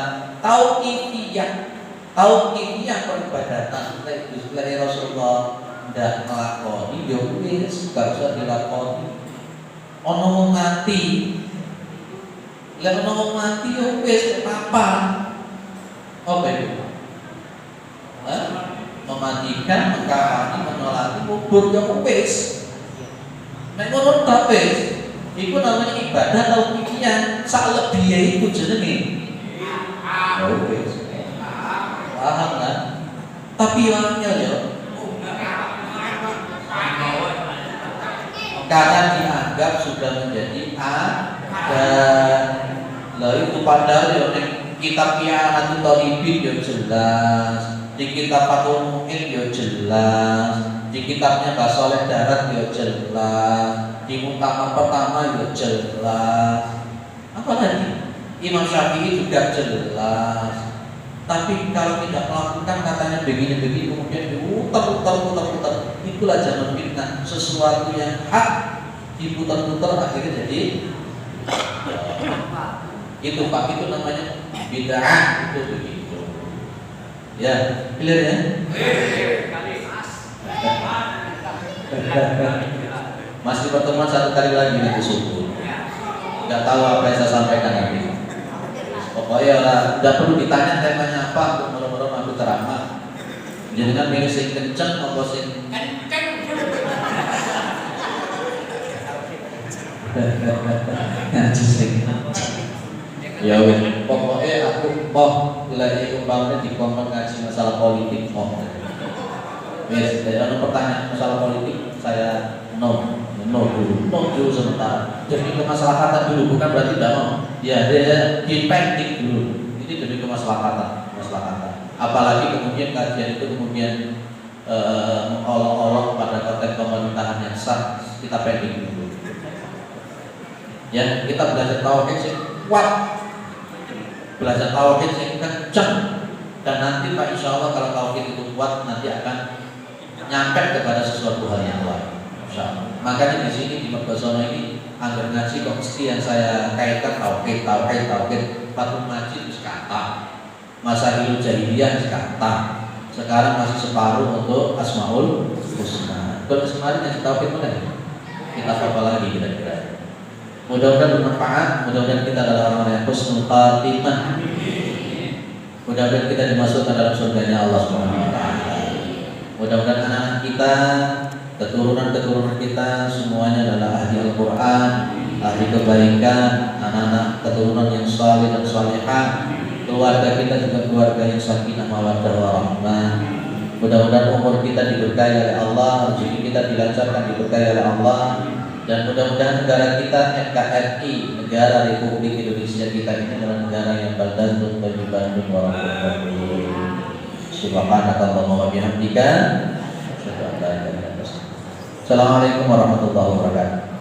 tauqifiyah peribadatan dari Rasulullah. Ndak nglakoni ya wis gak usah dilakoni. Ono wong mati. Lek ono wong mati ya wis apa? Apa itu? Mematikan, mengkafani, menolati, kubur ya wis. Nek ngono ta wis. Iku namanya ibadah atau pikiran saklebihe iku jenenge. Ya wis. Paham kan? Tapi angel ya. Karena dianggap sudah menjadi dan lalu itu padahal ya kitab Kiamat Thalibin ya jelas, di kitab Fathul Mu'in ya jelas, di kitabnya Basoleh Darat ya jelas, di Muktamar pertama ya jelas. Apa lagi? Imam Syafi'i juga jelas. Tapi kalau tidak melakukan katanya begini-begini kemudian diputar-putar, itulah zaman fitnah. Sesuatu yang hak diputar-putar akhirnya jadi Itu Pak, itu namanya bid'ah, itu begitu. Ya, clear ya? Masih pertemuan satu kali lagi nanti subuh. Nggak tahu apa yang saya sampaikan nanti. Pokoknya nggak perlu ditanya temanya apa, untuk malam-malam aku ceramah. Jangan milih sing kenceng, apa sing ngaji sing ya wes, pokoknya aku lagi umpamanya di kelompok ngaji masalah politik wes, ada pertanyaan masalah politik saya no dulu sebentar. Jadi kemaslahatan dulu, bukan berarti tidak mau. Ya dia dipending dulu. Ini demi kemaslahatan. Apalagi kemudian kajian itu kemudian mengolok-olok pada konteks pemerintahan yang sah, kita pending dulu. Ya, kita belajar tauhid yang kuat, belajar tauhid yang kencang, dan nanti Pak Insya Allah kalau tauhid itu kuat nanti akan nyampe kepada sesuatu hal yang lain. Makanya di sini di Mergosono ini anggar ngaji kok mesti yang saya kaitkan tauhid. Fatul Majid itu kata, Masailul Jahiliyah itu kata. Sekarang masih separuh untuk Asmaul Husna. Kalau kemarin yang tauhid mana? Kita apa lagi kira-kira? Mudah-mudahan bermanfaat, mudah-mudahan kita adalah orang yang husnul khatimah. Mudah-mudahan kita dimasukkan dalam surganya Allah Subhanahu wa taala. Mudah-mudahan anak kita, keturunan kita semuanya adalah ahli Al-Qur'an, ahli kebaikan, anak-anak keturunan yang saleh dan salehah. Keluarga kita juga keluarga yang sakinah mawaddah warahmah. Mudah-mudahan umur kita diberkahi oleh Allah, rezeki kita dilancarkan diberkahi oleh Allah. Dan mudah-mudahan negara kita NKRI, negara Republik Indonesia kita ini adalah negara yang baldatun thayyibun wa rahmatun. Subhanakallahumma wa bihamdika asyhadu an la ilaha illa anta astaghfiruka wa atubu ilaik. Assalamualaikum warahmatullahi wabarakatuh.